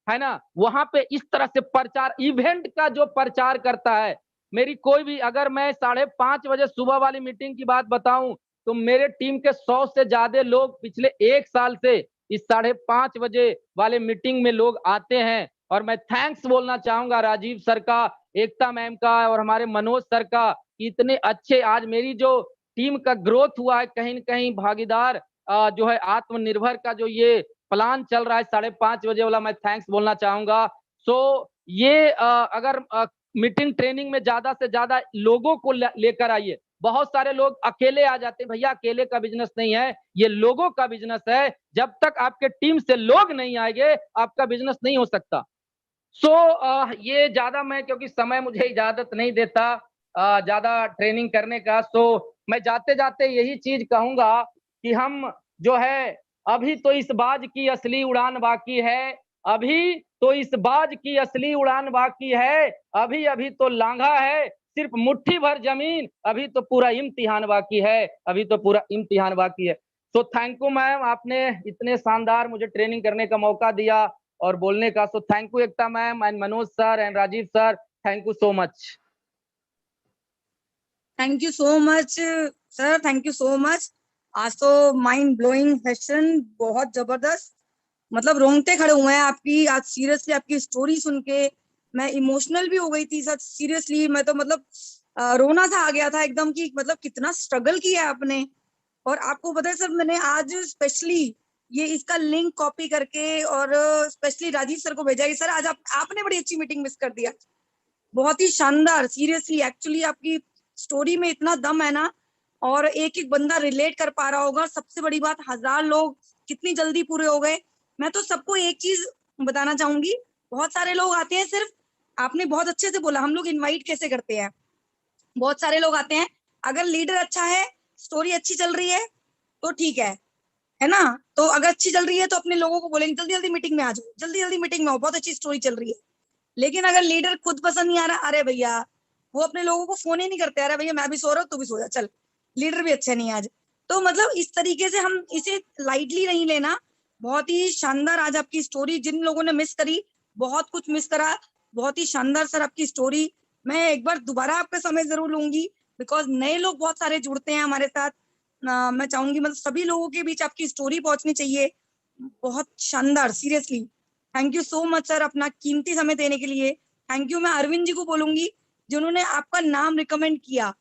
है ना, वहां पे इस तरह से प्रचार, इवेंट का जो प्रचार करता है। मेरी कोई भी, अगर मैं 5:30 बजे सुबह वाली मीटिंग की बात बताऊं तो मेरे टीम के 100 से ज्यादा लोग पिछले 1 साल से इस 5:30 बजे वाले मीटिंग में लोग आते हैं। और मैं थैंक्स बोलना चाहूंगा राजीव सर का, एकता मैम का और हमारे मनोज सर का, इतने अच्छे आज मेरी जो टीम का ग्रोथ हुआ है, कहीं न कहीं भागीदार जो है आत्मनिर्भर का जो ये प्लान चल रहा है 5:30 बजे वाला, मैं थैंक्स बोलना चाहूंगा। सो ये अगर मीटिंग ट्रेनिंग में ज्यादा से ज्यादा लोगों को लेकर आइए। बहुत सारे लोग अकेले आ जाते हैं, भैया अकेले का बिजनेस नहीं है, ये लोगों का बिजनेस है। जब तक आपके टीम से लोग नहीं आएंगे आपका बिजनेस नहीं हो सकता। सो ये ज्यादा मैं, क्योंकि समय मुझे इजाजत नहीं देता ज्यादा ट्रेनिंग करने का, सो मैं जाते जाते यही चीज कहूंगा कि हम जो है, अभी तो इस बाज की असली उड़ान बाकी है, अभी तो इस बाज की असली उड़ान बाकी है, अभी अभी तो लांघा है सिर्फ मुट्ठी भर जमीन, अभी तो पूरा इम्तिहान बाकी है, अभी तो पूरा इम्तिहान बाकी है। सो थैंक यू मैम, आपने इतने शानदार मुझे ट्रेनिंग करने का मौका दिया और बोलने का। So thank you Ekta ma'am and Manoj sir and Rajeev sir, thank you so much. Thank you so much sir, thank you so much. आज तो माइंड ब्लोइंग सेशन, बहुत जबरदस्त, मतलब रोंगटे खड़े हुए हैं आपकी आज सीरियसली आपकी स्टोरी सुन के। मैं इमोशनल भी हो गई थी सर, सीरियसली मैं तो मतलब रोना सा आ गया था एकदम कि मतलब कितना स्ट्रगल किया है आपने। और आपको पता है सर, मैंने आज स्पेशली ये इसका लिंक कॉपी करके और स्पेशली राजीव सर को भेजा कि सर आज आपने बड़ी अच्छी मीटिंग मिस कर दिया, बहुत ही शानदार। सीरियसली एक्चुअली आपकी स्टोरी में इतना दम है ना, और एक एक बंदा रिलेट कर पा रहा होगा। सबसे बड़ी बात, 1000 लोग कितनी जल्दी पूरे हो गए। मैं तो सबको एक चीज बताना चाहूंगी, बहुत सारे लोग आते हैं, सिर्फ आपने बहुत अच्छे से बोला हम लोग इनवाइट कैसे करते हैं। बहुत सारे लोग आते हैं, अगर लीडर अच्छा है, स्टोरी अच्छी चल रही है तो ठीक है ना, तो अगर अच्छी चल रही है तो अपने लोगों को बोलेंगे जल्दी जल्दी मीटिंग में आ जाओ, जल्दी जल्दी मीटिंग में आओ, बहुत अच्छी स्टोरी चल रही है। लेकिन अगर लीडर खुद पसंद नहीं आ रहा, अरे भैया वो अपने लोगों को फोन ही नहीं करते, अरे भैया मैं भी सो रहा हूँ तू भी सो जा, चल लीडर भी अच्छा नहीं आज। तो मतलब इस तरीके से हम इसे लाइटली नहीं लेना। बहुत ही शानदार आज आपकी स्टोरी, जिन लोगों ने मिस करी, बहुत कुछ मिस करा, बहुत ही शानदार सर आपकी स्टोरी। मैं एक बार दोबारा आपका समय जरूर लूंगी, बिकॉज नए लोग बहुत सारे जुड़ते हैं हमारे साथ। मैं चाहूंगी मतलब सभी लोगों के बीच आपकी स्टोरी पहुंचनी चाहिए। बहुत शानदार, seriously thank you so much sir अपना कीमती समय देने के लिए। Thank you. मैं अरविंद जी को बोलूंगी जिन्होंने आपका नाम रिकमेंड किया,